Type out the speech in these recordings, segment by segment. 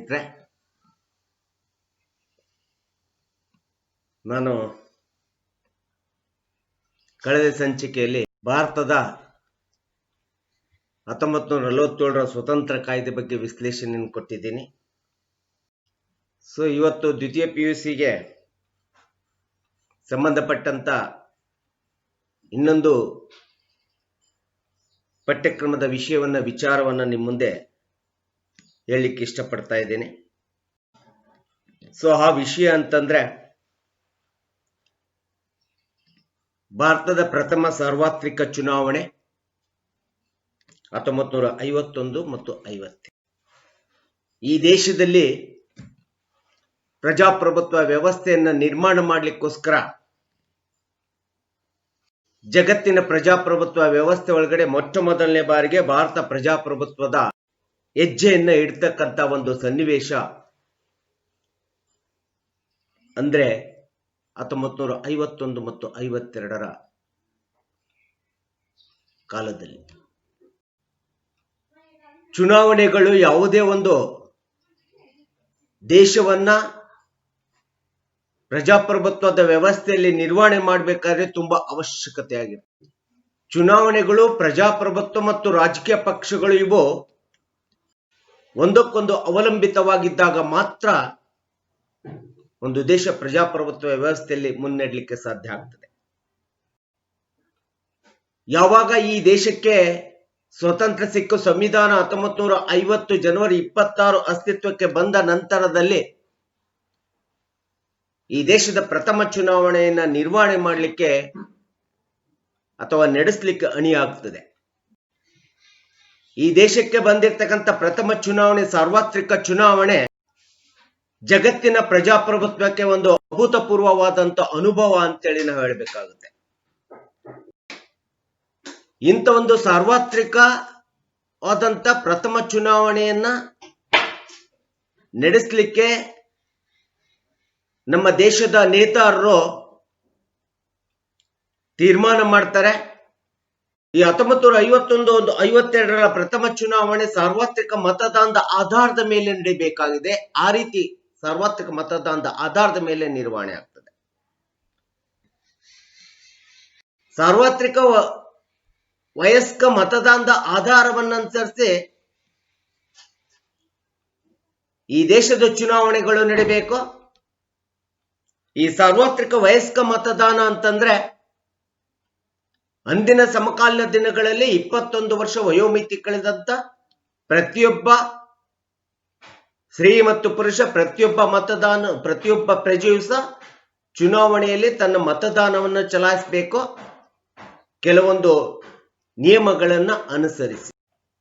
ಸ್ನೇಹಿತರೆ, ನಾನು ಕಳೆದ ಸಂಚಿಕೆಯಲ್ಲಿ ಭಾರತದ 1947ರ ಸ್ವತಂತ್ರ ಕಾಯ್ದೆ ಬಗ್ಗೆ ವಿಶ್ಲೇಷಣೆಯನ್ನು ಕೊಟ್ಟಿದ್ದೀನಿ. ಸೊ ಇವತ್ತು ದ್ವಿತೀಯ PUCಗೆ ಸಂಬಂಧಪಟ್ಟಂತ ಇನ್ನೊಂದು ಪಠ್ಯಕ್ರಮದ ವಿಚಾರವನ್ನು ನಿಮ್ಮ ಮುಂದೆ ಹೇಳಲಿಕ್ಕೆ ಇಷ್ಟಪಡ್ತಾ ಇದ್ದೀನಿ. ಸೊ ಆ ವಿಷಯ ಅಂತಂದ್ರೆ ಭಾರತದ ಪ್ರಥಮ ಸಾರ್ವತ್ರಿಕ ಚುನಾವಣೆ 1951 ಮತ್ತು 50. ಈ ದೇಶದಲ್ಲಿ ಪ್ರಜಾಪ್ರಭುತ್ವ ವ್ಯವಸ್ಥೆಯನ್ನು ನಿರ್ಮಾಣ ಮಾಡಲಿಕ್ಕೋಸ್ಕರ ಜಗತ್ತಿನ ಪ್ರಜಾಪ್ರಭುತ್ವ ವ್ಯವಸ್ಥೆ ಒಳಗಡೆ ಮೊಟ್ಟ ಮೊದಲನೇ ಬಾರಿಗೆ ಭಾರತ ಪ್ರಜಾಪ್ರಭುತ್ವದ ಹೆಜ್ಜೆಯನ್ನ ಇಡ್ತಕ್ಕಂಥ ಒಂದು ಸನ್ನಿವೇಶ ಅಂದ್ರೆ 1951 ಮತ್ತು 52ರ ಕಾಲದಲ್ಲಿ. ಚುನಾವಣೆಗಳು ಯಾವುದೇ ಒಂದು ದೇಶವನ್ನ ಪ್ರಜಾಪ್ರಭುತ್ವದ ವ್ಯವಸ್ಥೆಯಲ್ಲಿ ನಿರ್ವಹಣೆ ಮಾಡಬೇಕಾದ್ರೆ ತುಂಬಾ ಅವಶ್ಯಕತೆ ಆಗಿರುತ್ತೆ. ಚುನಾವಣೆಗಳು, ಪ್ರಜಾಪ್ರಭುತ್ವ ಮತ್ತು ರಾಜಕೀಯ ಪಕ್ಷಗಳು ಇವು ಒಂದಕ್ಕೊಂದು ಅವಲಂಬಿತವಾಗಿದ್ದಾಗ ಮಾತ್ರ ಒಂದು ದೇಶ ಪ್ರಜಾಪ್ರಭುತ್ವ ವ್ಯವಸ್ಥೆಯಲ್ಲಿ ಮುನ್ನಡೆಯಲಿಕ್ಕೆ ಸಾಧ್ಯ ಆಗ್ತದೆ. ಯಾವಾಗ ಈ ದೇಶಕ್ಕೆ ಸ್ವತಂತ್ರ ಸಿಕ್ಕು ಸಂವಿಧಾನ 1950 ಜನವರಿ 26 ಅಸ್ತಿತ್ವಕ್ಕೆ ಬಂದ ನಂತರದಲ್ಲಿ ಈ ದೇಶದ ಪ್ರಥಮ ಚುನಾವಣೆಯನ್ನ ನಿರ್ವಹಣೆ ಮಾಡಲಿಕ್ಕೆ ಅಥವಾ ನಡೆಸಲಿಕ್ಕೆ ಅಣಿಯಾಗ್ತದೆ. ಈ ದೇಶಕ್ಕೆ ಬಂದಿರತಕ್ಕಂಥ ಪ್ರಥಮ ಚುನಾವಣೆ, ಸಾರ್ವತ್ರಿಕ ಚುನಾವಣೆ, ಜಗತ್ತಿನ ಪ್ರಜಾಪ್ರಭುತ್ವಕ್ಕೆ ಒಂದು ಅಭೂತಪೂರ್ವವಾದಂತ ಅನುಭವ ಅಂತೇಳಿ ನಾವು ಹೇಳಬೇಕಾಗುತ್ತೆ. ಇಂಥ ಒಂದು ಸಾರ್ವತ್ರಿಕವಾದಂತ ಪ್ರಥಮ ಚುನಾವಣೆಯನ್ನ ನಡೆಸಲಿಕ್ಕೆ ನಮ್ಮ ದೇಶದ ನೇತಾರರು ತೀರ್ಮಾನ ಮಾಡ್ತಾರೆ. ಈ 1951 52ರ ಪ್ರಥಮ ಚುನಾವಣೆ ಸಾರ್ವತ್ರಿಕ ಮತದಾನದ ಆಧಾರದ ಮೇಲೆ ನಡೀಬೇಕಾಗಿದೆ. ಆ ರೀತಿ ಸಾರ್ವತ್ರಿಕ ಮತದಾನದ ಆಧಾರದ ಮೇಲೆ ನಿರ್ವಹಣೆ ಆಗ್ತದೆ. ಸಾರ್ವತ್ರಿಕ ವಯಸ್ಕ ಮತದಾನದ ಆಧಾರವನ್ನನುಸರಿಸಿ ಈ ದೇಶದ ಚುನಾವಣೆಗಳು ನಡೀಬೇಕು. ಈ ಸಾರ್ವತ್ರಿಕ ವಯಸ್ಕ ಮತದಾನ ಅಂತಂದ್ರೆ ಅಂದಿನ ಸಮಕಾಲೀನ ದಿನಗಳಲ್ಲಿ 21 ವರ್ಷ ವಯೋಮಿತಿ ಕಳೆದಂತ ಪ್ರತಿಯೊಬ್ಬ ಸ್ತ್ರೀ ಮತ್ತು ಪುರುಷ, ಪ್ರತಿಯೊಬ್ಬ ಪ್ರಜೆಯು ಸಹ ಚುನಾವಣೆಯಲ್ಲಿ ತನ್ನ ಮತದಾನವನ್ನು ಚಲಾಯಿಸಬೇಕು, ಕೆಲವೊಂದು ನಿಯಮಗಳನ್ನ ಅನುಸರಿಸಿ.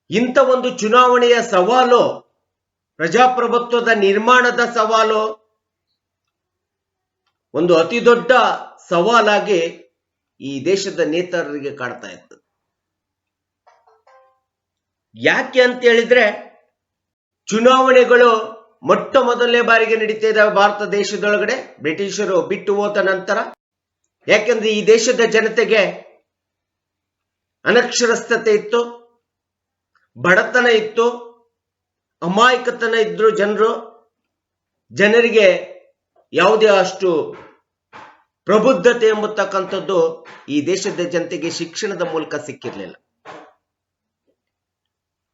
ಇಂಥ ಒಂದು ಚುನಾವಣೆಯ ಸವಾಲು, ಪ್ರಜಾಪ್ರಭುತ್ವದ ನಿರ್ಮಾಣದ ಸವಾಲು ಒಂದು ಅತಿ ದೊಡ್ಡ ಸವಾಲಾಗಿ ಈ ದೇಶದ ನೇತಾರರಿಗೆ ಕಾಡ್ತಾ ಇತ್ತು. ಯಾಕೆ ಅಂತ ಹೇಳಿದ್ರೆ, ಚುನಾವಣೆಗಳು ಮೊಟ್ಟ ಮೊದಲನೇ ಬಾರಿಗೆ ನಡೀತಾ ಇದ್ದಾವೆ ಭಾರತ ದೇಶದೊಳಗಡೆ ಬ್ರಿಟಿಷರು ಬಿಟ್ಟು ಹೋದ ನಂತರ. ಯಾಕೆಂದ್ರೆ ಈ ದೇಶದ ಜನತೆಗೆ ಅನಕ್ಷರಸ್ಥತೆ ಇತ್ತು, ಬಡತನ ಇತ್ತು, ಅಮಾಯಕತನ ಇದ್ರು ಜನರಿಗೆ ಯಾವುದೇ ಅಷ್ಟು ಪ್ರಬುದ್ಧತೆ ಎಂಬತಕ್ಕಂಥದ್ದು ಈ ದೇಶದ ಜನತೆಗೆ ಶಿಕ್ಷಣದ ಮೂಲಕ ಸಿಕ್ಕಿರಲಿಲ್ಲ.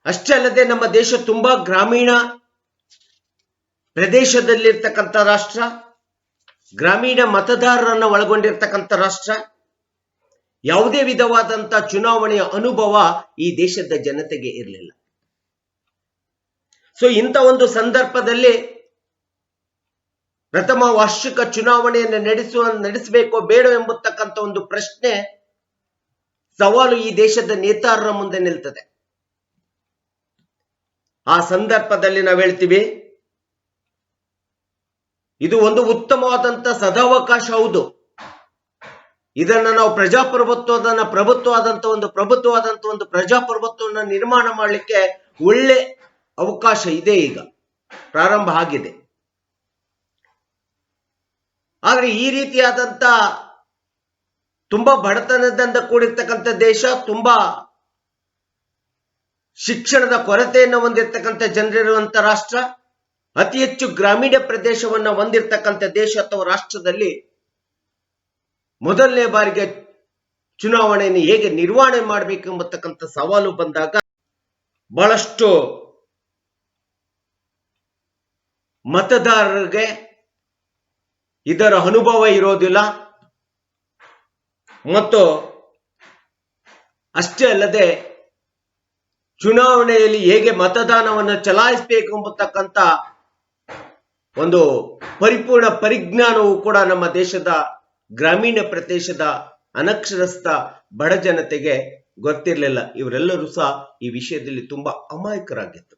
ಅಷ್ಟೇ ಅಲ್ಲದೆ ನಮ್ಮ ದೇಶ ತುಂಬಾ ಗ್ರಾಮೀಣ ಪ್ರದೇಶದಲ್ಲಿರ್ತಕ್ಕಂಥ ರಾಷ್ಟ್ರ, ಗ್ರಾಮೀಣ ಮತದಾರರನ್ನ ಒಳಗೊಂಡಿರ್ತಕ್ಕಂಥ ರಾಷ್ಟ್ರ. ಯಾವುದೇ ವಿಧವಾದಂತ ಚುನಾವಣೆಯ ಅನುಭವ ಈ ದೇಶದ ಜನತೆಗೆ ಇರಲಿಲ್ಲ. ಸೊ ಇಂಥ ಒಂದು ಸಂದರ್ಭದಲ್ಲಿ ಪ್ರಥಮ ವಾರ್ಷಿಕ ಚುನಾವಣೆಯನ್ನು ನಡೆಸಬೇಕೋ ಬೇಡ ಎಂಬತಕ್ಕಂಥ ಒಂದು ಪ್ರಶ್ನೆ, ಸವಾಲು ಈ ದೇಶದ ನೇತಾರರ ಮುಂದೆ ನಿಲ್ತದೆ. ಆ ಸಂದರ್ಭದಲ್ಲಿ ನಾವು ಹೇಳ್ತೀವಿ, ಇದು ಒಂದು ಉತ್ತಮವಾದಂತ ಸದಾವಕಾಶ. ಹೌದು, ಇದನ್ನ ನಾವು ಪ್ರಭುತ್ವವಾದಂತ ಒಂದು ಪ್ರಜಾಪ್ರಭುತ್ವವನ್ನು ನಿರ್ಮಾಣ ಮಾಡಲಿಕ್ಕೆ ಒಳ್ಳೆ ಅವಕಾಶ ಇದೆ, ಈಗ ಪ್ರಾರಂಭ ಆಗಿದೆ. ಆದ್ರೆ ಈ ರೀತಿಯಾದಂತ ತುಂಬಾ ಬಡತನದಿಂದ ಕೂಡಿರ್ತಕ್ಕಂಥ ದೇಶ, ತುಂಬಾ ಶಿಕ್ಷಣದ ಕೊರತೆಯನ್ನು ಹೊಂದಿರತಕ್ಕಂಥ ಜನರಿರುವಂತ ರಾಷ್ಟ್ರ, ಅತಿ ಹೆಚ್ಚು ಗ್ರಾಮೀಣ ಪ್ರದೇಶವನ್ನ ಹೊಂದಿರತಕ್ಕಂಥ ದೇಶ ಅಥವಾ ರಾಷ್ಟ್ರದಲ್ಲಿ ಮೊದಲನೇ ಬಾರಿಗೆ ಚುನಾವಣೆಯನ್ನು ಹೇಗೆ ನಿರ್ವಹಣೆ ಮಾಡಬೇಕು ಎಂಬತಕ್ಕಂಥ ಸವಾಲು ಬಂದಾಗ ಬಹಳಷ್ಟು ಮತದಾರರಿಗೆ ಇದರ ಅನುಭವ ಇರೋದಿಲ್ಲ. ಮತ್ತು ಅಷ್ಟೇ ಅಲ್ಲದೆ ಚುನಾವಣೆಯಲ್ಲಿ ಹೇಗೆ ಮತದಾನವನ್ನು ಚಲಾಯಿಸಬೇಕು ಎಂಬತಕ್ಕಂಥ ಒಂದು ಪರಿಪೂರ್ಣ ಪರಿಜ್ಞಾನವು ಕೂಡ ನಮ್ಮ ದೇಶದ ಗ್ರಾಮೀಣ ಪ್ರದೇಶದ ಅನಕ್ಷರಸ್ಥ ಬಡ ಜನತೆಗೆ ಗೊತ್ತಿರಲಿಲ್ಲ. ಇವರೆಲ್ಲರೂ ಸಹ ಈ ವಿಷಯದಲ್ಲಿ ತುಂಬಾ ಅಮಾಯಕರಾಗಿತ್ತು.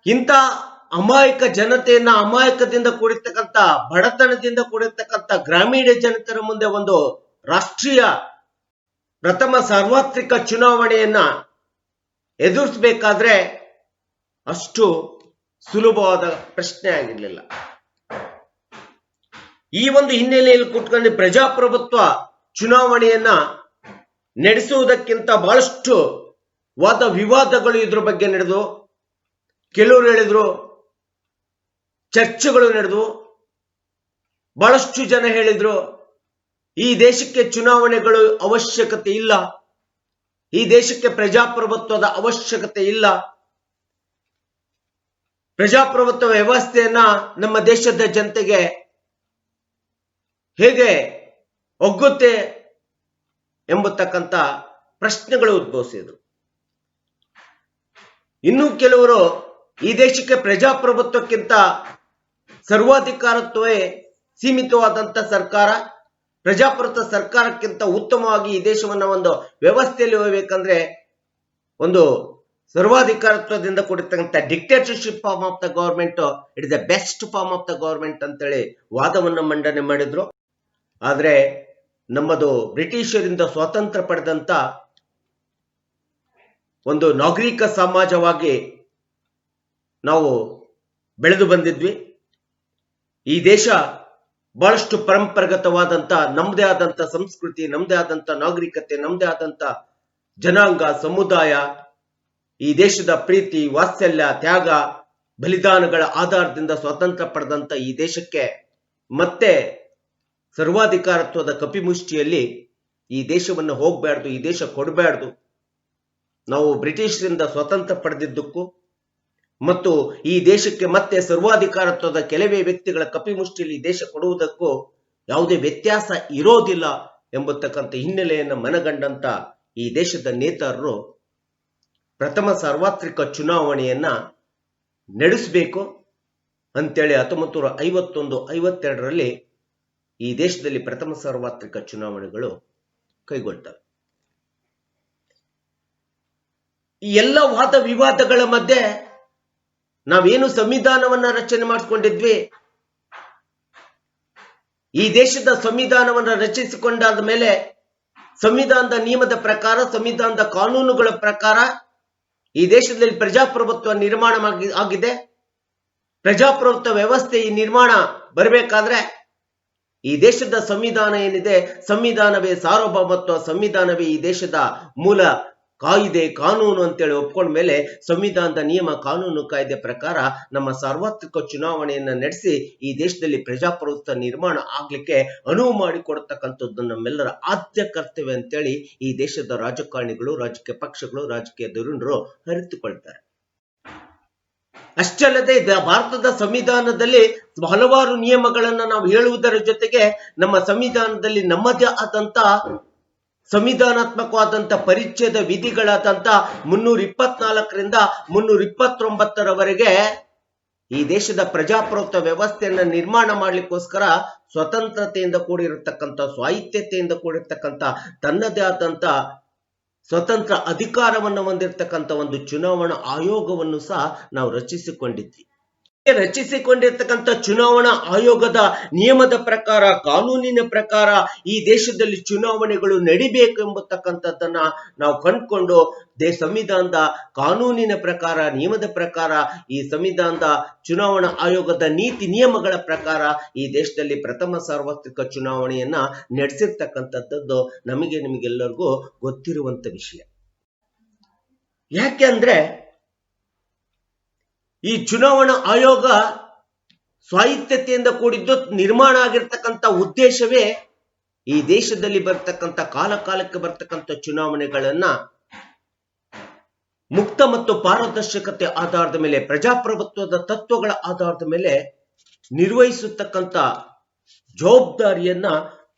ಇಂಥ ಅಮಾಯಕ ಜನತೆಯನ್ನ, ಅಮಾಯಕದಿಂದ ಕೂಡಿರ್ತಕ್ಕಂಥ, ಬಡತನದಿಂದ ಕೂಡಿರ್ತಕ್ಕಂಥ ಗ್ರಾಮೀಣ ಜನತೆಯ ಮುಂದೆ ಒಂದು ರಾಷ್ಟ್ರೀಯ ಪ್ರಥಮ ಸಾರ್ವತ್ರಿಕ ಚುನಾವಣೆಯನ್ನ ಎದುರಿಸಬೇಕಾದ್ರೆ ಅಷ್ಟು ಸುಲಭವಾದ ಪ್ರಶ್ನೆ ಆಗಿರಲಿಲ್ಲ. ಈ ಒಂದು ಹಿನ್ನೆಲೆಯಲ್ಲಿ ಕೂತ್ಕೊಂಡು ಪ್ರಜಾಪ್ರಭುತ್ವ ಚುನಾವಣೆಯನ್ನ ನಡೆಸುವುದಕ್ಕಿಂತ ಬಹಳಷ್ಟು ವಾದ ವಿವಾದಗಳು ಇದ್ರ ಬಗ್ಗೆ ನಡೆದು, ಕೆಲವರು ಹೇಳಿದ್ರು ಚರ್ಚೆಗಳು ನಡೆದು, ಬಹಳಷ್ಟು ಜನ ಹೇಳಿದ್ರು ಈ ದೇಶಕ್ಕೆ ಚುನಾವಣೆಗಳು ಅವಶ್ಯಕತೆ ಇಲ್ಲ, ಈ ದೇಶಕ್ಕೆ ಪ್ರಜಾಪ್ರಭುತ್ವದ ಅವಶ್ಯಕತೆ ಇಲ್ಲ, ಪ್ರಜಾಪ್ರಭುತ್ವ ವ್ಯವಸ್ಥೆಯನ್ನ ನಮ್ಮ ದೇಶದ ಜನತೆಗೆ ಹೇಗೆ ಒಗ್ಗುತ್ತೆ ಎಂಬತಕ್ಕಂಥ ಪ್ರಶ್ನೆಗಳು ಉದ್ಭವಿಸಿದ್ರು. ಇನ್ನು ಕೆಲವರು ಈ ದೇಶಕ್ಕೆ ಪ್ರಜಾಪ್ರಭುತ್ವಕ್ಕಿಂತ ಸರ್ವಾಧಿಕಾರತ್ವವೇ ಸೀಮಿತವಾದಂತ ಸರ್ಕಾರ, ಪ್ರಜಾಪ್ರಭುತ್ವ ಸರ್ಕಾರಕ್ಕಿಂತ ಉತ್ತಮವಾಗಿ ಈ ದೇಶವನ್ನ ಒಂದು ವ್ಯವಸ್ಥೆಯಲ್ಲಿ ಹೋಗ್ಬೇಕಂದ್ರೆ ಒಂದು ಸರ್ವಾಧಿಕಾರತ್ವದಿಂದ ಕೂಡಿರ್ತಕ್ಕಂಥ dictatorship form of the government it is the best form of the government ಅಂತೇಳಿ ವಾದವನ್ನು ಮಂಡನೆ ಮಾಡಿದ್ರು. ಆದ್ರೆ ನಮ್ಮದು ಬ್ರಿಟಿಷರಿಂದ ಸ್ವಾತಂತ್ರ್ಯ ಪಡೆದಂತ ಒಂದು ನಾಗರಿಕ ಸಮಾಜವಾಗಿ ನಾವು ಬೆಳೆದು ಬಂದಿದ್ವಿ. ಈ ದೇಶ ಬಹಳಷ್ಟು ಪರಂಪರಾಗತವಾದಂತ ನಮ್ಮದೇ ಆದಂತ ಸಂಸ್ಕೃತಿ, ನಮ್ಮದೇ ಆದಂತ ನಾಗರಿಕತೆ, ನಮ್ಮದೇ ಆದಂತ ಜನಾಂಗ, ಸಮುದಾಯ, ಈ ದೇಶದ ಪ್ರೀತಿ, ವಾತ್ಸಲ್ಯ, ತ್ಯಾಗ, ಬಲಿದಾನಗಳ ಆಧಾರದಿಂದ ಸ್ವಾತಂತ್ರ್ಯ ಪಡೆದಂತ ಈ ದೇಶಕ್ಕೆ ಮತ್ತೆ ಸರ್ವಾಧಿಕಾರತ್ವದ ಕಪಿಮುಷ್ಟಿಯಲ್ಲಿ ಈ ದೇಶವನ್ನು ಹೋಗ್ಬಾರ್ದು, ಈ ದೇಶ ಕೊಡಬಾರ್ದು, ನಾವು ಬ್ರಿಟಿಷರಿಂದ ಸ್ವಾತಂತ್ರ್ಯ ಪಡೆದಿದ್ದಕ್ಕೂ ಮತ್ತು ಈ ದೇಶಕ್ಕೆ ಮತ್ತೆ ಸರ್ವಾಧಿಕಾರತ್ವದ ಕೆಲವೇ ವ್ಯಕ್ತಿಗಳ ಕಪಿಮುಷ್ಟಿಯಲ್ಲಿ ಈ ದೇಶ ಕೊಡುವುದಕ್ಕೂ ಯಾವುದೇ ವ್ಯತ್ಯಾಸ ಇರೋದಿಲ್ಲ ಎಂಬತಕ್ಕಂಥ ಹಿನ್ನೆಲೆಯನ್ನು ಮನಗಂಡಂತ ಈ ದೇಶದ ನೇತಾರರು ಪ್ರಥಮ ಸಾರ್ವತ್ರಿಕ ಚುನಾವಣೆಯನ್ನ ನಡೆಸಬೇಕು ಅಂತೇಳಿ 1951-52ರಲ್ಲಿ ಈ ದೇಶದಲ್ಲಿ ಪ್ರಥಮ ಸಾರ್ವತ್ರಿಕ ಚುನಾವಣೆಗಳು ಕೈಗೊಳ್ತವೆ. ಈ ಎಲ್ಲ ವಾದ ವಿವಾದಗಳ ಮಧ್ಯೆ ನಾವೇನು ಸಂವಿಧಾನವನ್ನ ರಚನೆ ಮಾಡಿಕೊಂಡಿದ್ವಿ, ಈ ದೇಶದ ಸಂವಿಧಾನವನ್ನ ರಚಿಸಿಕೊಂಡಾದ ಮೇಲೆ ಸಂವಿಧಾನದ ನಿಯಮದ ಪ್ರಕಾರ, ಸಂವಿಧಾನದ ಕಾನೂನುಗಳ ಪ್ರಕಾರ ಈ ದೇಶದಲ್ಲಿ ಪ್ರಜಾಪ್ರಭುತ್ವ ನಿರ್ಮಾಣ ಆಗಿದೆ. ಪ್ರಜಾಪ್ರಭುತ್ವ ವ್ಯವಸ್ಥೆ ಈ ನಿರ್ಮಾಣ ಬರಬೇಕಾದ್ರೆ ಈ ದೇಶದ ಸಂವಿಧಾನ ಏನಿದೆ, ಸಂವಿಧಾನವೇ ಸಾರ್ವಭೌಮತ್ವ, ಸಂವಿಧಾನವೇ ಈ ದೇಶದ ಮೂಲ ಕಾಯಿದೆ, ಕಾನೂನು ಅಂತೇಳಿ ಒಪ್ಕೊಂಡ ಮೇಲೆ ಸಂವಿಧಾನದ ನಿಯಮ, ಕಾನೂನು, ಕಾಯ್ದೆ ಪ್ರಕಾರ ನಮ್ಮ ಸಾರ್ವತ್ರಿಕ ಚುನಾವಣೆಯನ್ನ ನಡೆಸಿ ಈ ದೇಶದಲ್ಲಿ ಪ್ರಜಾಪ್ರಭುತ್ವ ನಿರ್ಮಾಣ ಆಗ್ಲಿಕ್ಕೆ ಅನುವು ಮಾಡಿಕೊಡ್ತಕ್ಕಂಥದ್ದು ನಮ್ಮೆಲ್ಲರ ಆದ್ಯ ಕರ್ತವ್ಯ ಅಂತೇಳಿ ಈ ದೇಶದ ರಾಜಕಾರಣಿಗಳು, ರಾಜಕೀಯ ಪಕ್ಷಗಳು, ರಾಜಕೀಯ ಧುರೀಣರು ಅರಿತುಕೊಳ್ತಾರೆ. ಅಷ್ಟೇ ಅಲ್ಲದೆ ಭಾರತದ ಸಂವಿಧಾನದಲ್ಲಿ ಹಲವಾರು ನಿಯಮಗಳನ್ನ ನಾವು ಹೇಳುವುದರ ಜೊತೆಗೆ ನಮ್ಮ ಸಂವಿಧಾನದಲ್ಲಿ ನಮ್ಮದೇ ಆದಂತ ಸಂವಿಧಾನಾತ್ಮಕವಾದಂತ ಪರಿಚ್ಛೇದ ವಿಧಿಗಳಾದಂತ 324ರಿಂದ 329ರವರೆಗೆ ಈ ದೇಶದ ಪ್ರಜಾಪ್ರಭುತ್ವ ವ್ಯವಸ್ಥೆಯನ್ನ ನಿರ್ಮಾಣ ಮಾಡ್ಲಿಕ್ಕೋಸ್ಕರ ಸ್ವತಂತ್ರತೆಯಿಂದ ಕೂಡಿರತಕ್ಕಂಥ, ಸ್ವಾಯತ್ತತೆಯಿಂದ ಕೂಡಿರ್ತಕ್ಕಂಥ, ತನ್ನದೇ ಆದಂತ ಸ್ವತಂತ್ರ ಅಧಿಕಾರವನ್ನು ಹೊಂದಿರತಕ್ಕಂಥ ಒಂದು ಚುನಾವಣಾ ಆಯೋಗವನ್ನು ಸಹ ನಾವು ರಚಿಸಿಕೊಂಡಿದ್ವಿ. ರಚಿಸಿಕೊಂಡಿರ್ತಕ್ಕಂಥ ಚುನಾವಣಾ ಆಯೋಗದ ನಿಯಮದ ಪ್ರಕಾರ, ಕಾನೂನಿನ ಪ್ರಕಾರ ಈ ದೇಶದಲ್ಲಿ ಚುನಾವಣೆಗಳು ನಡಿಬೇಕು ಎಂಬತಕ್ಕಂಥದ್ದನ್ನ ನಾವು ಕಂಡುಕೊಂಡು ಸಂವಿಧಾನದ ಕಾನೂನಿನ ಪ್ರಕಾರ, ನಿಯಮದ ಪ್ರಕಾರ, ಈ ಸಂವಿಧಾನದ ಚುನಾವಣಾ ಆಯೋಗದ ನೀತಿ ನಿಯಮಗಳ ಪ್ರಕಾರ ಈ ದೇಶದಲ್ಲಿ ಪ್ರಥಮ ಸಾರ್ವತ್ರಿಕ ಚುನಾವಣೆಯನ್ನ ನಡೆಸಿರ್ತಕ್ಕಂಥದ್ದು ನಿಮಗೆಲ್ಲರಿಗೂ ಗೊತ್ತಿರುವಂತ ವಿಷಯ. ಯಾಕೆ ಅಂದ್ರೆ ಈ ಚುನಾವಣಾ ಆಯೋಗ ಸ್ವಾಯತ್ತತೆಯಿಂದ ಕೂಡಿದ್ದು ನಿರ್ಮಾಣ ಆಗಿರ್ತಕ್ಕಂಥ ಉದ್ದೇಶವೇ ಈ ದೇಶದಲ್ಲಿ ಬರ್ತಕ್ಕಂಥ ಕಾಲಕ್ಕೆ ಬರ್ತಕ್ಕಂಥ ಚುನಾವಣೆಗಳನ್ನ ಮುಕ್ತ ಮತ್ತು ಪಾರದರ್ಶಕತೆ ಆಧಾರದ ಮೇಲೆ, ಪ್ರಜಾಪ್ರಭುತ್ವದ ತತ್ವಗಳ ಆಧಾರದ ಮೇಲೆ ನಿರ್ವಹಿಸತಕ್ಕಂಥ ಜವಾಬ್ದಾರಿಯನ್ನ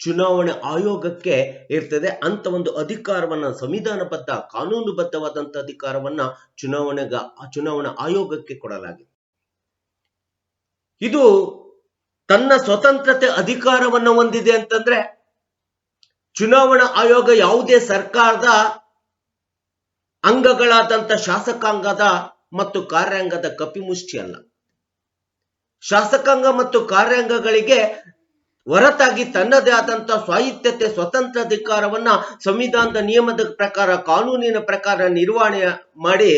ಚುನಾವಣಾ ಆಯೋಗಕ್ಕೆ ಇರ್ತದೆ. ಅಂತ ಒಂದು ಅಧಿಕಾರವನ್ನ, ಸಂವಿಧಾನಬದ್ಧ ಕಾನೂನುಬದ್ಧವಾದಂತಹ ಅಧಿಕಾರವನ್ನ ಚುನಾವಣಾ ಆಯೋಗಕ್ಕೆ ಕೊಡಲಾಗಿದೆ. ಇದು ತನ್ನ ಸ್ವತಂತ್ರತೆ ಅಧಿಕಾರವನ್ನು ಹೊಂದಿದೆ ಅಂತಂದ್ರೆ ಚುನಾವಣಾ ಆಯೋಗ ಯಾವುದೇ ಸರ್ಕಾರದ ಅಂಗಗಳಾದಂತ ಶಾಸಕಾಂಗದ ಮತ್ತು ಕಾರ್ಯಾಂಗದ ಕಪಿಮುಷ್ಟಿ ಅಲ್ಲ. ಶಾಸಕಾಂಗ ಮತ್ತು ಕಾರ್ಯಾಂಗಗಳಿಗೆ ಹೊರತಾಗಿ ತನ್ನದೇ ಆದಂತಹ ಸ್ವಾಯತ್ತತೆ, ಸ್ವತಂತ್ರ ಅಧಿಕಾರವನ್ನ ಸಂವಿಧಾನದ ನಿಯಮದ ಪ್ರಕಾರ, ಕಾನೂನಿನ ಪ್ರಕಾರ ನಿರ್ವಹಣೆ ಮಾಡಿ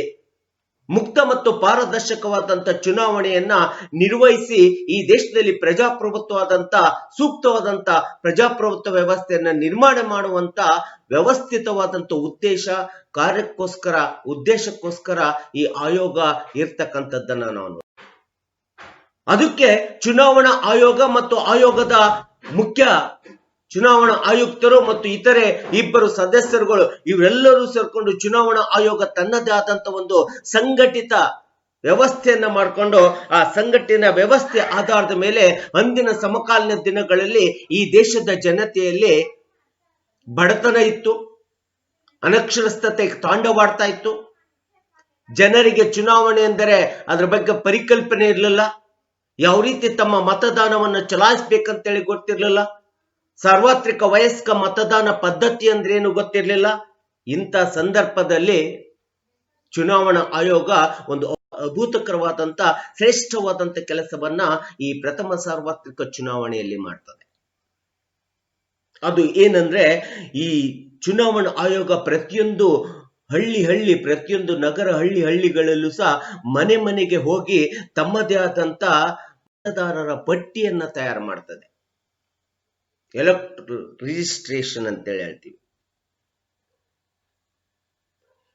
ಮುಕ್ತ ಮತ್ತು ಪಾರದರ್ಶಕವಾದಂತ ಚುನಾವಣೆಯನ್ನ ನಿರ್ವಹಿಸಿ ಈ ದೇಶದಲ್ಲಿ ಪ್ರಜಾಪ್ರಭುತ್ವವಾದಂತ ಸೂಕ್ತವಾದಂತ ಪ್ರಜಾಪ್ರಭುತ್ವ ವ್ಯವಸ್ಥೆಯನ್ನ ನಿರ್ಮಾಣ ಮಾಡುವಂತ ವ್ಯವಸ್ಥಿತವಾದಂತ ಉದ್ದೇಶಕ್ಕೋಸ್ಕರ ಈ ಆಯೋಗ ಇರ್ತಕ್ಕಂಥದ್ದನ್ನ ನಾವು ಅದಕ್ಕೆ ಚುನಾವಣಾ ಆಯೋಗ ಮತ್ತು ಆಯೋಗದ ಮುಖ್ಯ ಚುನಾವಣಾ ಆಯುಕ್ತರು ಮತ್ತು ಇತರೆ ಇಬ್ಬರು ಸದಸ್ಯರುಗಳು ಇವರೆಲ್ಲರೂ ಸೇರ್ಕೊಂಡು ಚುನಾವಣಾ ಆಯೋಗ ತನ್ನದೇ ಆದಂತ ಒಂದು ಸಂಘಟಿತ ವ್ಯವಸ್ಥೆಯನ್ನ ಮಾಡಿಕೊಂಡು ಆ ಸಂಘಟನೆ ವ್ಯವಸ್ಥೆ ಆಧಾರದ ಮೇಲೆ ಅಂದಿನ ಸಮಕಾಲೀನ ದಿನಗಳಲ್ಲಿ ಈ ದೇಶದ ಜನತೆಯಲ್ಲಿ ಬಡತನ ಇತ್ತು, ಅನಕ್ಷರಸ್ಥತೆ ತಾಂಡವಾಡ್ತಾ ಇತ್ತು. ಜನರಿಗೆ ಚುನಾವಣೆ ಎಂದರೆ ಅದರ ಬಗ್ಗೆ ಪರಿಕಲ್ಪನೆ ಇರಲಿಲ್ಲ. ಯಾವ ರೀತಿ ತಮ್ಮ ಮತದಾನವನ್ನು ಚಲಾಯಿಸಬೇಕಂತೇಳಿ ಗೊತ್ತಿರಲಿಲ್ಲ. ಸಾರ್ವತ್ರಿಕ ವಯಸ್ಕ ಮತದಾನ ಪದ್ಧತಿ ಅಂದ್ರೆ ಏನು ಗೊತ್ತಿರಲಿಲ್ಲ. ಇಂಥ ಸಂದರ್ಭದಲ್ಲಿ ಚುನಾವಣಾ ಆಯೋಗ ಒಂದು ಅದ್ಭುತಕರವಾದಂತ ಶ್ರೇಷ್ಠವಾದಂತ ಕೆಲಸವನ್ನ ಈ ಪ್ರಥಮ ಸಾರ್ವತ್ರಿಕ ಚುನಾವಣೆಯಲ್ಲಿ ಮಾಡ್ತದೆ. ಅದು ಏನಂದ್ರೆ ಈ ಚುನಾವಣಾ ಆಯೋಗ ಪ್ರತಿಯೊಂದು ಪ್ರತಿಯೊಂದು ನಗರ ಹಳ್ಳಿಗಳಲ್ಲೂ ಸಹ ಮನೆಗೆ ಹೋಗಿ ತಮ್ಮದೇ ಆದಂತ ಮತದಾರರ ಪಟ್ಟಿಯನ್ನ ತಯಾರು ಮಾಡ್ತದೆ. ರಿಜಿಸ್ಟ್ರೇಷನ್ ಅಂತೇಳಿ ಹೇಳ್ತೀವಿ.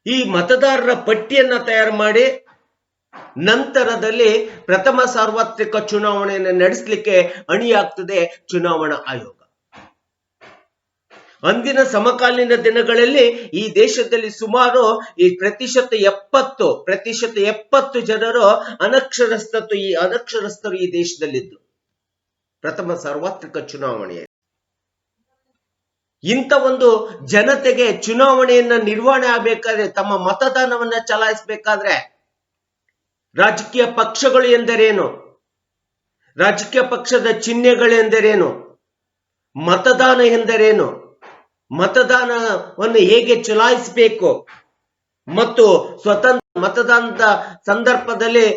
ಈ ಮತದಾರರ ಪಟ್ಟಿಯನ್ನ ತಯಾರು ಮಾಡಿ ನಂತರದಲ್ಲಿ ಪ್ರಥಮ ಸಾರ್ವತ್ರಿಕ ಚುನಾವಣೆಯನ್ನು ನಡೆಸಲಿಕ್ಕೆ ಅಣಿಯಾಗ್ತದೆ ಚುನಾವಣಾ ಆಯೋಗ. ಅಂದಿನ ಸಮಕಾಲೀನ ದಿನಗಳಲ್ಲಿ ಈ ದೇಶದಲ್ಲಿ ಸುಮಾರು ಈ ಪ್ರತಿಶತ 70 ಜನರು ಅನಕ್ಷರಸ್ಥರು ಈ ದೇಶದಲ್ಲಿದ್ದು ಪ್ರಥಮ ಸಾರ್ವತ್ರಿಕ ಚುನಾವಣೆಯಲ್ಲಿ. ಇಂಥ ಒಂದು ಜನತೆಗೆ ಚುನಾವಣೆಯನ್ನ ನಿರ್ವಹಣೆ ಆಗಬೇಕಾದ್ರೆ, ತಮ್ಮ ಮತದಾನವನ್ನ ಚಲಾಯಿಸಬೇಕಾದ್ರೆ ರಾಜಕೀಯ ಪಕ್ಷಗಳು ಎಂದರೇನು, ರಾಜಕೀಯ ಪಕ್ಷದ ಚಿಹ್ನೆಗಳೆಂದರೇನು, ಮತದಾನ ಎಂದರೇನು, ಮತದಾನವನ್ನು ಹೇಗೆ ಚಲಾಯಿಸಬೇಕು ಮತ್ತು ಮತದಾನದ ಸಂದರ್ಭದಲ್ಲಿ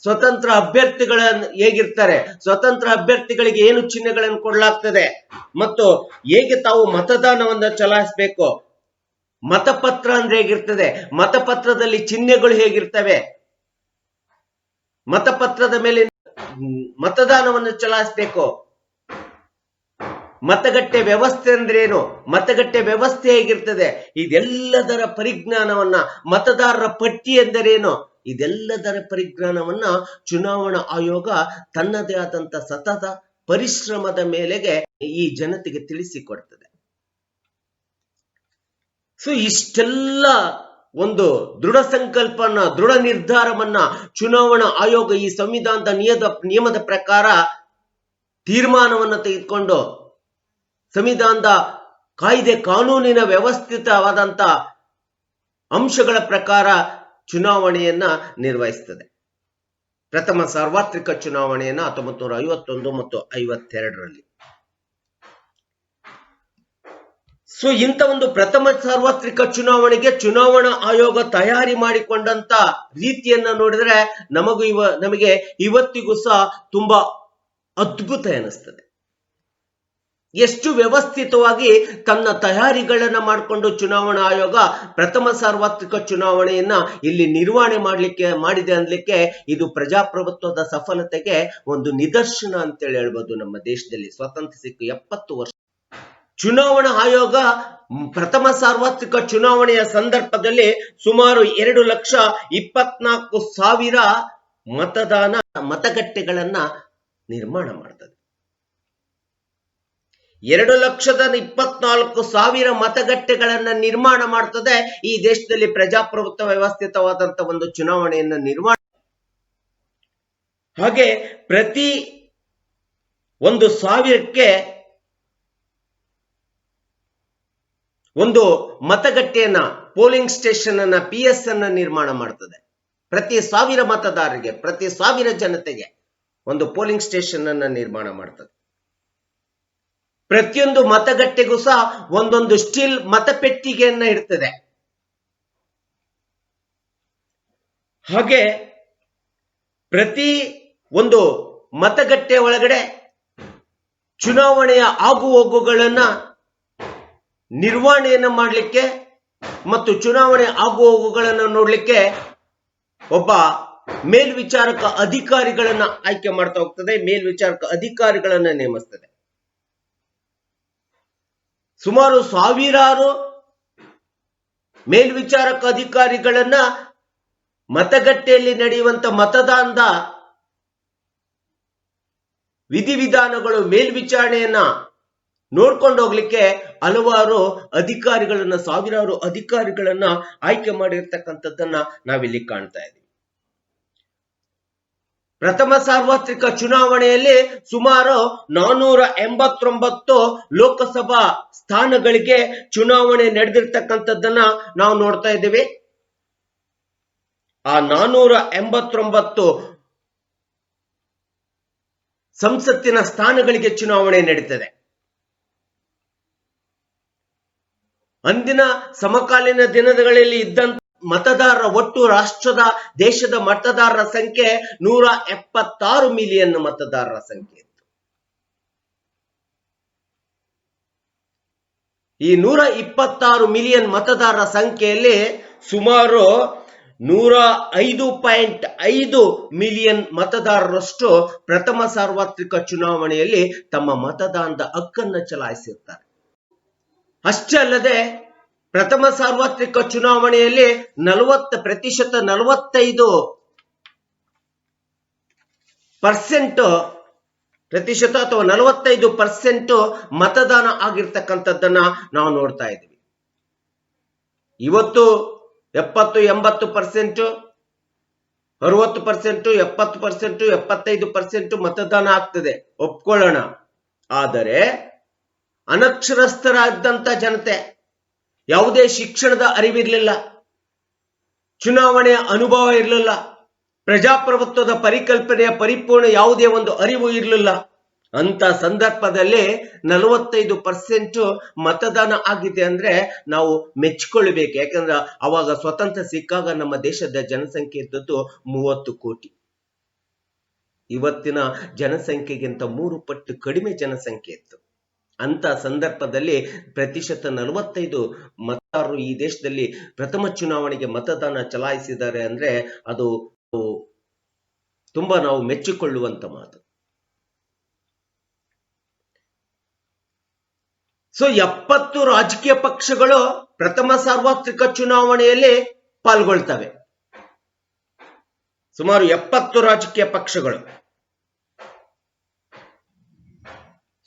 ಸ್ವತಂತ್ರ ಅಭ್ಯರ್ಥಿಗಳ ಹೇಗಿರ್ತಾರೆ, ಸ್ವತಂತ್ರ ಅಭ್ಯರ್ಥಿಗಳಿಗೆ ಏನು ಚಿಹ್ನೆಗಳನ್ನು ಕೊಡಲಾಗ್ತದೆ ಮತ್ತು ಹೇಗೆ ತಾವು ಮತದಾನವನ್ನು ಚಲಾಯಿಸಬೇಕು, ಮತಪತ್ರ ಅಂದ್ರೆ ಹೇಗಿರ್ತದೆ, ಮತಪತ್ರದಲ್ಲಿ ಚಿಹ್ನೆಗಳು ಹೇಗಿರ್ತವೆ, ಮತಪತ್ರದ ಮೇಲೆ ಮತದಾನವನ್ನು ಚಲಾಯಿಸಬೇಕು, ಮತಗಟ್ಟೆ ವ್ಯವಸ್ಥೆ ಅಂದ್ರೇನು, ಮತಗಟ್ಟೆ ವ್ಯವಸ್ಥೆ ಹೇಗಿರ್ತದೆ, ಇದೆಲ್ಲದರ ಪರಿಜ್ಞಾನವನ್ನ, ಮತದಾರರ ಪಟ್ಟಿ ಎಂದರೇನು, ಇದೆಲ್ಲದರ ಪರಿಜ್ಞಾನವನ್ನ ಚುನಾವಣಾ ಆಯೋಗ ತನ್ನದೇ ಆದಂತ ಸತತ ಪರಿಶ್ರಮದ ಮೇಲೆಗೆ ಈ ಜನತೆಗೆ ತಿಳಿಸಿಕೊಡ್ತದೆ. ಸೊ ಇಷ್ಟೆಲ್ಲ ಒಂದು ದೃಢ ಸಂಕಲ್ಪನ, ದೃಢ ನಿರ್ಧಾರವನ್ನ ಚುನಾವಣಾ ಆಯೋಗ ಈ ಸಂವಿಧಾನದ ನಿಯಮದ ಪ್ರಕಾರ ತೀರ್ಮಾನವನ್ನು ತೆಗೆದುಕೊಂಡು ಸಂವಿಧಾನದ ಕಾನೂನಿನ ವ್ಯವಸ್ಥಿತವಾದಂತ ಅಂಶಗಳ ಪ್ರಕಾರ ಚುನಾವಣೆಯನ್ನ ನಿರ್ವಹಿಸ್ತದೆ. ಪ್ರಥಮ ಸಾರ್ವತ್ರಿಕ ಚುನಾವಣೆಯನ್ನ 1951 ಮತ್ತು 52ರಲ್ಲಿ. ಸೊ ಇಂಥ ಒಂದು ಪ್ರಥಮ ಸಾರ್ವತ್ರಿಕ ಚುನಾವಣೆಗೆ ಚುನಾವಣಾ ಆಯೋಗ ತಯಾರಿ ಮಾಡಿಕೊಂಡಂತ ರೀತಿಯನ್ನ ನೋಡಿದ್ರೆ ನಮಗೆ ಇವತ್ತಿಗೂ ಸಹ ತುಂಬಾ ಅದ್ಭುತ ಎನಿಸ್ತದೆ. ಎಷ್ಟು ವ್ಯವಸ್ಥಿತವಾಗಿ ತನ್ನ ತಯಾರಿಗಳನ್ನ ಮಾಡಿಕೊಂಡು ಚುನಾವಣಾ ಆಯೋಗ ಪ್ರಥಮ ಸಾರ್ವತ್ರಿಕ ಚುನಾವಣೆಯನ್ನ ಇಲ್ಲಿ ನಿರ್ವಹಣೆ ಮಾಡಿದೆ ಅನ್ಲಿಕ್ಕೆ ಇದು ಪ್ರಜಾಪ್ರಭುತ್ವದ ಸಫಲತೆಗೆ ಒಂದು ನಿದರ್ಶನ ಅಂತೇಳಿ ಹೇಳ್ಬೋದು. ನಮ್ಮ ದೇಶದಲ್ಲಿ ಸ್ವಾತಂತ್ರ್ಯ ಸಿಕ್ಕ 70 ವರ್ಷ ಚುನಾವಣಾ ಆಯೋಗ ಪ್ರಥಮ ಸಾರ್ವತ್ರಿಕ ಚುನಾವಣೆಯ ಸಂದರ್ಭದಲ್ಲಿ ಸುಮಾರು 2,24,000 ಮತಗಟ್ಟೆಗಳನ್ನ ನಿರ್ಮಾಣ ಮಾಡ್ತದೆ. 2,24,000 ಮತಗಟ್ಟೆಗಳನ್ನ ನಿರ್ಮಾಣ ಮಾಡ್ತದೆ. ಈ ದೇಶದಲ್ಲಿ ಪ್ರಜಾಪ್ರಭುತ್ವ ವ್ಯವಸ್ಥಿತವಾದಂತ ಒಂದು ಚುನಾವಣೆಯನ್ನ ನಿರ್ಮಾಣ. ಹಾಗೆ ಪ್ರತಿ 1,000ಕ್ಕೆ ಒಂದು ಮತಗಟ್ಟೆಯನ್ನ, ಪೋಲಿಂಗ್ ಸ್ಟೇಷನ್ ಅನ್ನ, PS ಅನ್ನ ನಿರ್ಮಾಣ ಮಾಡ್ತದೆ. ಪ್ರತಿ 1,000 ಮತದಾರರಿಗೆ, ಪ್ರತಿ 1,000 ಜನತೆಗೆ ಒಂದು ಪೋಲಿಂಗ್ ಸ್ಟೇಷನ್ ಅನ್ನ ನಿರ್ಮಾಣ ಮಾಡ್ತದೆ. ಪ್ರತಿಯೊಂದು ಮತಗಟ್ಟೆಗೂ ಸಹ ಒಂದೊಂದು ಸ್ಟೀಲ್ ಮತಪೆಟ್ಟಿಗೆಯನ್ನ ಇಡ್ತದೆ. ಹಾಗೆ ಪ್ರತಿ ಒಂದು ಮತಗಟ್ಟೆ ಒಳಗಡೆ ಚುನಾವಣೆಯ ಆಗುಹೋಗುಗಳನ್ನ ನಿರ್ವಹಣೆಯನ್ನ ಮಾಡಲಿಕ್ಕೆ ಮತ್ತು ಚುನಾವಣೆ ಆಗುಹೋಗುಗಳನ್ನು ನೋಡ್ಲಿಕ್ಕೆ ಒಬ್ಬ ಮೇಲ್ವಿಚಾರಕ ಅಧಿಕಾರಿಗಳನ್ನ ಆಯ್ಕೆ ಮಾಡ್ತಾ ಹೋಗ್ತದೆ, ಮೇಲ್ವಿಚಾರಕ ಅಧಿಕಾರಿಗಳನ್ನ ನೇಮಿಸ್ತದೆ. ಸುಮಾರು 1,000 ಮೇಲ್ವಿಚಾರಕ ಅಧಿಕಾರಿಗಳನ್ನ ಮತಗಟ್ಟೆಯಲ್ಲಿ ನಡೆಯುವಂತ ಮತದಾನದ ವಿಧಿವಿಧಾನಗಳು, ಮೇಲ್ವಿಚಾರಣೆಯನ್ನ ನೋಡ್ಕೊಂಡು ಹೋಗ್ಲಿಕ್ಕೆ ಹಲವಾರು ಅಧಿಕಾರಿಗಳನ್ನ, 1,000 ಅಧಿಕಾರಿಗಳನ್ನ ಆಯ್ಕೆ ಮಾಡಿರ್ತಕ್ಕಂಥದ್ದನ್ನ ನಾವಿಲ್ಲಿ ಕಾಣ್ತಾ ಇದ್ದೀವಿ. ಪ್ರಥಮ ಸಾರ್ವತ್ರಿಕ ಚುನಾವಣೆಯಲ್ಲಿ ಸುಮಾರು 489 ಲೋಕಸಭಾ ಸ್ಥಾನಗಳಿಗೆ ಚುನಾವಣೆ ನಡೆದಿರ್ತಕ್ಕಂಥದ್ದನ್ನ ನಾವು ನೋಡ್ತಾ ಇದ್ದೀವಿ. ಆ 489 ಸಂಸತ್ತಿನ ಸ್ಥಾನಗಳಿಗೆ ಚುನಾವಣೆ ನಡೀತದೆ. ಅಂದಿನ ಸಮಕಾಲೀನ ದಿನಗಳಲ್ಲಿ ಇದ್ದಂತ ಮತದಾರರ ಒಟ್ಟು ರಾಷ್ಟ್ರದ, ದೇಶದ ಮತದಾರರ ಸಂಖ್ಯೆ 176 ಮಿಲಿಯನ್ ಮತದಾರರ ಸಂಖ್ಯೆ ಇತ್ತು. ಈ 126 ಮಿಲಿಯನ್ ಮತದಾರರ ಸಂಖ್ಯೆಯಲ್ಲಿ ಸುಮಾರು 105.5 ಮಿಲಿಯನ್ ಮತದಾರರಷ್ಟು ಪ್ರಥಮ ಸಾರ್ವತ್ರಿಕ ಚುನಾವಣೆಯಲ್ಲಿ ತಮ್ಮ ಮತದಾನದ ಹಕ್ಕನ್ನು ಚಲಾಯಿಸಿರ್ತಾರೆ. ಅಷ್ಟೇ ಅಲ್ಲದೆ ಪ್ರಥಮ ಸಾರ್ವತ್ರಿಕ ಚುನಾವಣೆಯಲ್ಲಿ 40% 45% ಅಥವಾ 45% ಮತದಾನ ಆಗಿರ್ತಕ್ಕಂಥದ್ದನ್ನ ನಾವು ನೋಡ್ತಾ ಇದ್ದೀವಿ. ಇವತ್ತು 70-80%, 60%, 70%, 75% ಮತದಾನ ಆಗ್ತದೆ, ಒಪ್ಕೊಳ್ಳೋಣ. ಆದರೆ ಅನಕ್ಷರಸ್ಥರಾದಂತ ಜನತೆ, ಯಾವುದೇ ಶಿಕ್ಷಣದ ಅರಿವಿರಲಿಲ್ಲ, ಚುನಾವಣೆಯ ಅನುಭವ ಇರಲಿಲ್ಲ, ಪ್ರಜಾಪ್ರಭುತ್ವದ ಪರಿಕಲ್ಪನೆಯ ಪರಿಪೂರ್ಣ ಯಾವುದೇ ಒಂದು ಅರಿವು ಇರಲಿಲ್ಲ. ಅಂತ ಸಂದರ್ಭದಲ್ಲಿ 45% ಮತದಾನ ಆಗಿದೆ ಅಂದ್ರೆ ನಾವು ಮೆಚ್ಚಿಕೊಳ್ಳಬೇಕು. ಯಾಕಂದ್ರೆ ಅವಾಗ ಸ್ವತಂತ್ರ ಸಿಕ್ಕಾಗ ನಮ್ಮ ದೇಶದ ಜನಸಂಖ್ಯೆ ಇದ್ದದ್ದು 30 ಕೋಟಿ. ಇವತ್ತಿನ ಜನಸಂಖ್ಯೆಗಿಂತ 3 ಪಟ್ಟು ಕಡಿಮೆ ಜನಸಂಖ್ಯೆ ಇತ್ತು. ಅಂತ ಸಂದರ್ಭದಲ್ಲಿ 45% ಮತದಾರರು ಈ ದೇಶದಲ್ಲಿ ಪ್ರಥಮ ಚುನಾವಣೆಗೆ ಮತದಾನ ಚಲಾಯಿಸಿದ್ದಾರೆ ಅಂದ್ರೆ ಅದು ತುಂಬಾ ನಾವು ಮೆಚ್ಚಿಕೊಳ್ಳುವಂತ ಮಾತು. ಸೊ 70 ರಾಜಕೀಯ ಪಕ್ಷಗಳು ಪ್ರಥಮ ಸಾರ್ವತ್ರಿಕ ಚುನಾವಣೆಯಲ್ಲಿ ಪಾಲ್ಗೊಳ್ತವೆ. ಸುಮಾರು 70 ರಾಜಕೀಯ ಪಕ್ಷಗಳು,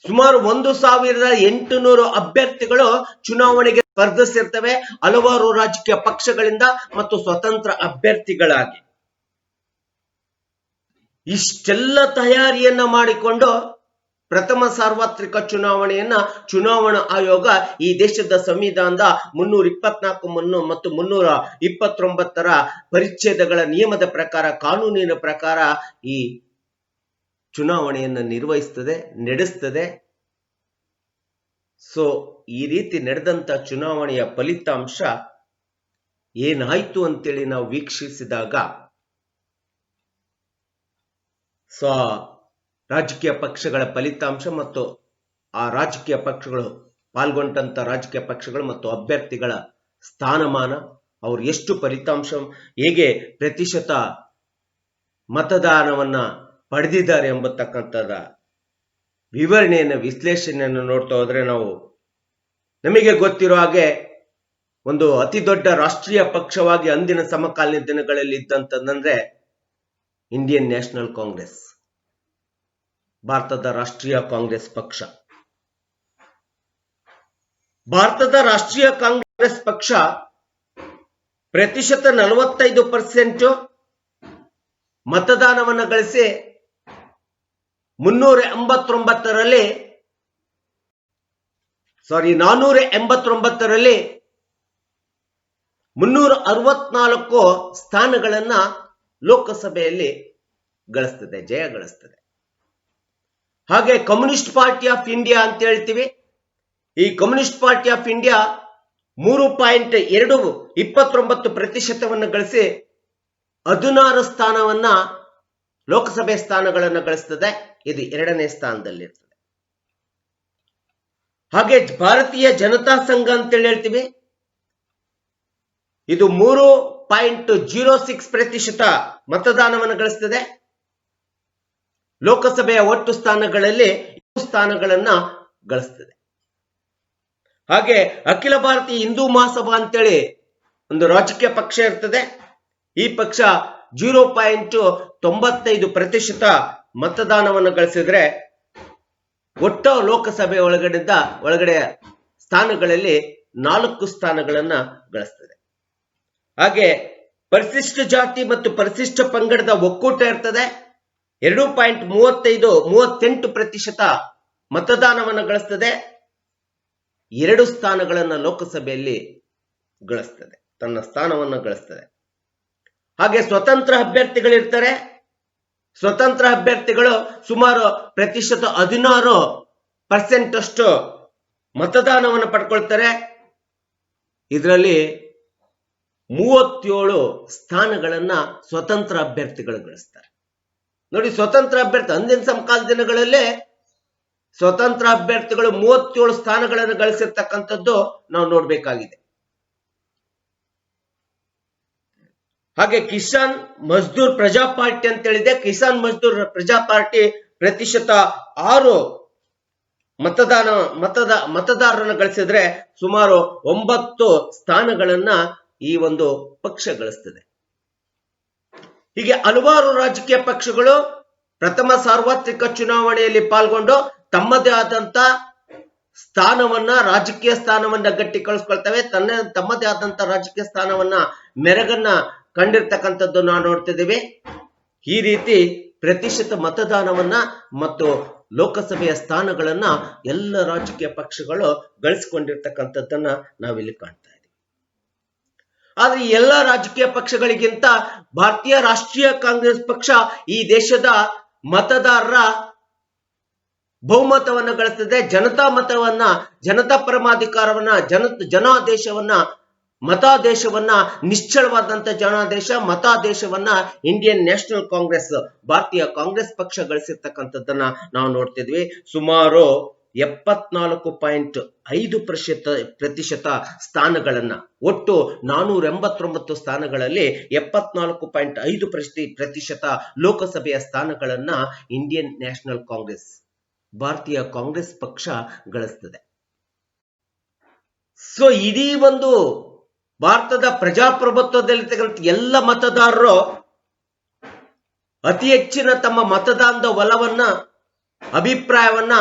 ಸುಮಾರು 1,800 ಅಭ್ಯರ್ಥಿಗಳು ಚುನಾವಣೆಗೆ ಸ್ಪರ್ಧಿಸಿರ್ತವೆ, ಹಲವಾರು ರಾಜಕೀಯ ಪಕ್ಷಗಳಿಂದ ಮತ್ತು ಸ್ವತಂತ್ರ ಅಭ್ಯರ್ಥಿಗಳಾಗಿ. ಇಷ್ಟೆಲ್ಲ ತಯಾರಿಯನ್ನ ಮಾಡಿಕೊಂಡು ಪ್ರಥಮ ಸಾರ್ವತ್ರಿಕ ಚುನಾವಣೆಯನ್ನ ಚುನಾವಣಾ ಆಯೋಗ ಈ ದೇಶದ ಸಂವಿಧಾನದ 324 ಮತ್ತು 329 ಪರಿಚ್ಛೇದಗಳ ನಿಯಮದ ಪ್ರಕಾರ, ಕಾನೂನಿನ ಪ್ರಕಾರ ಈ ಚುನಾವಣೆಯನ್ನ ನಿರ್ವಹಿಸ್ತದೆ, ನಡೆಸ್ತದೆ. ಸೊ ಈ ರೀತಿ ನಡೆದಂತ ಚುನಾವಣೆಯ ಫಲಿತಾಂಶ ಏನಾಯ್ತು ಅಂತೇಳಿ ನಾವು ವೀಕ್ಷಿಸಿದಾಗ ಸೊ ರಾಜಕೀಯ ಪಕ್ಷಗಳ ಫಲಿತಾಂಶ ಮತ್ತು ಆ ರಾಜಕೀಯ ಪಕ್ಷಗಳು ಪಾಲ್ಗೊಂಡಂತ ರಾಜಕೀಯ ಪಕ್ಷಗಳು ಮತ್ತು ಅಭ್ಯರ್ಥಿಗಳ ಸ್ಥಾನಮಾನ, ಅವರು ಎಷ್ಟು ಫಲಿತಾಂಶ, ಹೇಗೆ ಪ್ರತಿಶತ ಮತದಾನವನ್ನ ಪಡೆದಿದ್ದಾರೆ ಎಂಬತಕ್ಕಂಥದ ವಿವರಣೆಯನ್ನು, ವಿಶ್ಲೇಷಣೆಯನ್ನು ನೋಡ್ತಾ ಹೋದ್ರೆ ನಾವು ನಮಗೆ ಗೊತ್ತಿರೋ ಹಾಗೆ ಒಂದು ಅತಿ ದೊಡ್ಡ ರಾಷ್ಟ್ರೀಯ ಪಕ್ಷವಾಗಿ ಅಂದಿನ ಸಮಕಾಲೀನ ದಿನಗಳಲ್ಲಿ ಇದ್ದಂತಂದ್ರೆ ಇಂಡಿಯನ್ ನ್ಯಾಷನಲ್ ಕಾಂಗ್ರೆಸ್, ಭಾರತದ ರಾಷ್ಟ್ರೀಯ ಕಾಂಗ್ರೆಸ್ ಪಕ್ಷ. ಭಾರತದ ರಾಷ್ಟ್ರೀಯ ಕಾಂಗ್ರೆಸ್ ಪಕ್ಷ ಪ್ರತಿಶತ 45% ಮತದಾನವನ್ನು ಗಳಿಸಿ 489ರಲ್ಲಿ 364 ಸ್ಥಾನಗಳನ್ನ ಲೋಕಸಭೆಯಲ್ಲಿ ಗಳಿಸ್ತದೆ, ಜಯ ಗಳಿಸ್ತದೆ. ಹಾಗೆ ಕಮ್ಯುನಿಸ್ಟ್ ಪಾರ್ಟಿ ಆಫ್ ಇಂಡಿಯಾ ಅಂತ ಹೇಳ್ತೀವಿ. ಈ ಕಮ್ಯುನಿಸ್ಟ್ ಪಾರ್ಟಿ ಆಫ್ ಇಂಡಿಯಾ 3.29% ಗಳಿಸಿ 16 ಸ್ಥಾನವನ್ನ ಲೋಕಸಭೆ ಸ್ಥಾನಗಳನ್ನು ಗಳಿಸ್ತದೆ. ಇದು 2ನೇ ಸ್ಥಾನದಲ್ಲಿರ್ತದೆ. ಹಾಗೆ ಭಾರತೀಯ ಜನತಾ ಸಂಘ ಅಂತೇಳಿ ಹೇಳ್ತೀವಿ. ಇದು 3.06% ಮತದಾನವನ್ನು ಗಳಿಸ್ತದೆ. ಲೋಕಸಭೆಯ ಒಟ್ಟು ಸ್ಥಾನಗಳಲ್ಲಿ 2 ಸ್ಥಾನಗಳನ್ನ ಗಳಿಸ್ತದೆ. ಹಾಗೆ ಅಖಿಲ ಭಾರತೀಯ ಹಿಂದೂ ಮಹಾಸಭಾ ಅಂತೇಳಿ ಒಂದು ರಾಜಕೀಯ ಪಕ್ಷ ಇರ್ತದೆ. ಈ ಪಕ್ಷ 0.95% ಮತದಾನವನ್ನು ಗಳಿಸಿದ್ರೆ ಒಟ್ಟು ಲೋಕಸಭೆ ಒಳಗಡೆ ಸ್ಥಾನಗಳಲ್ಲಿ 4 ಸ್ಥಾನಗಳನ್ನ ಗಳಿಸ್ತದೆ. ಹಾಗೆ ಪರಿಶಿಷ್ಟ ಜಾತಿ ಮತ್ತು ಪರಿಶಿಷ್ಟ ಪಂಗಡದ ಒಕ್ಕೂಟ ಇರ್ತದೆ. 2.38% ಮತದಾನವನ್ನು ಗಳಿಸ್ತದೆ. 2 ಸ್ಥಾನಗಳನ್ನ ಲೋಕಸಭೆಯಲ್ಲಿ ಗಳಿಸ್ತದೆ, ತನ್ನ ಸ್ಥಾನವನ್ನು ಗಳಿಸ್ತದೆ. ಹಾಗೆ ಸ್ವತಂತ್ರ ಅಭ್ಯರ್ಥಿಗಳಿರ್ತಾರೆ. ಸ್ವತಂತ್ರ ಅಭ್ಯರ್ಥಿಗಳು ಸುಮಾರು ಪ್ರತಿಶತ 16% ಅಷ್ಟು ಮತದಾನವನ್ನು ಪಡ್ಕೊಳ್ತಾರೆ. ಇದರಲ್ಲಿ 37 ಸ್ಥಾನಗಳನ್ನ ಸ್ವತಂತ್ರ ಅಭ್ಯರ್ಥಿಗಳು ಗಳಿಸ್ತಾರೆ. ನೋಡಿ, ಸ್ವತಂತ್ರ ಅಭ್ಯರ್ಥಿ ಅಂದಿನ ಸಮಕಾಲ ದಿನಗಳಲ್ಲೇ ಸ್ವತಂತ್ರ ಅಭ್ಯರ್ಥಿಗಳು 37 ಸ್ಥಾನಗಳನ್ನು ಗಳಿಸಿರ್ತಕ್ಕಂಥದ್ದು ನಾವು ನೋಡ್ಬೇಕಾಗಿದೆ. ಹಾಗೆ ಕಿಸಾನ್ ಮಜ್ದೂರ್ ಪ್ರಜಾ ಪಾರ್ಟಿ ಅಂತ ಹೇಳಿದೆ. ಕಿಸಾನ್ ಮಜ್ದೂರ್ ಪ್ರಜಾ ಪಾರ್ಟಿ ಪ್ರತಿಶತ 6 ಮತದಾರರನ್ನು ಗಳಿಸಿದ್ರೆ ಸುಮಾರು 9 ಸ್ಥಾನಗಳನ್ನ ಈ ಒಂದು ಪಕ್ಷ ಗಳಿಸ್ತದೆ. ಹೀಗೆ ಹಲವಾರು ರಾಜಕೀಯ ಪಕ್ಷಗಳು ಪ್ರಥಮ ಸಾರ್ವತ್ರಿಕ ಚುನಾವಣೆಯಲ್ಲಿ ಪಾಲ್ಗೊಂಡು ತಮ್ಮದೇ ಆದಂತ ಸ್ಥಾನವನ್ನ, ರಾಜಕೀಯ ಸ್ಥಾನವನ್ನ ಗಟ್ಟಿ ಕಳಿಸ್ಕೊಳ್ತವೆ. ತಮ್ಮದೇ ಆದಂತ ರಾಜಕೀಯ ಸ್ಥಾನವನ್ನ, ಮೆರಗನ್ನ ಕಂಡಿರ್ತಕ್ಕಂಥದ್ದು ನಾವು ನೋಡ್ತಿದ್ದೀವಿ. ಈ ರೀತಿ ಪ್ರತಿಶತ ಮತದಾನವನ್ನ ಮತ್ತು ಲೋಕಸಭೆಯ ಸ್ಥಾನಗಳನ್ನ ಎಲ್ಲ ರಾಜಕೀಯ ಪಕ್ಷಗಳು ಗಳಿಸಿಕೊಂಡಿರ್ತಕ್ಕಂಥದ್ದನ್ನ ನಾವಿಲ್ಲಿ ಕಾಣ್ತಾ ಇದ್ದೀವಿ. ಆದ್ರೆ ಈ ಎಲ್ಲ ರಾಜಕೀಯ ಪಕ್ಷಗಳಿಗಿಂತ ಭಾರತೀಯ ರಾಷ್ಟ್ರೀಯ ಕಾಂಗ್ರೆಸ್ ಪಕ್ಷ ಈ ದೇಶದ ಮತದಾರರ ಬಹುಮತವನ್ನು ಗಳಿಸ್ತದೆ. ಜನತಾ ಮತವನ್ನ, ಜನತಾ ಪರಮಾಧಿಕಾರವನ್ನ, ಮತಾದೇಶವನ್ನ ನಿಶ್ಚಳವಾದಂತ ಜನಾದೇಶ ಮತಾದೇಶವನ್ನ ಇಂಡಿಯನ್ ನ್ಯಾಷನಲ್ ಕಾಂಗ್ರೆಸ್, ಭಾರತೀಯ ಕಾಂಗ್ರೆಸ್ ಪಕ್ಷ ಗಳಿಸಿರ್ತಕ್ಕಂಥದ್ದನ್ನ ನಾವು ನೋಡ್ತಿದ್ವಿ. ಸುಮಾರು 74.5% ಸ್ಥಾನಗಳನ್ನ, ಒಟ್ಟು 489 ಸ್ಥಾನಗಳಲ್ಲಿ 74.5% ಲೋಕಸಭೆಯ ಸ್ಥಾನಗಳನ್ನ ಇಂಡಿಯನ್ ನ್ಯಾಷನಲ್ ಕಾಂಗ್ರೆಸ್, ಭಾರತೀಯ ಕಾಂಗ್ರೆಸ್ ಪಕ್ಷ ಗಳಿಸ್ತದೆ. ಸೊ ಇಡೀ ಒಂದು ಭಾರತದ ಪ್ರಜಾಪ್ರಭುತ್ವದಲ್ಲಿರ್ತಕ್ಕಂಥ ಎಲ್ಲ ಮತದಾರರು ಅತಿ ಹೆಚ್ಚಿನ ತಮ್ಮ ಮತದಾನದ ಒಲವನ್ನ, ಅಭಿಪ್ರಾಯವನ್ನ,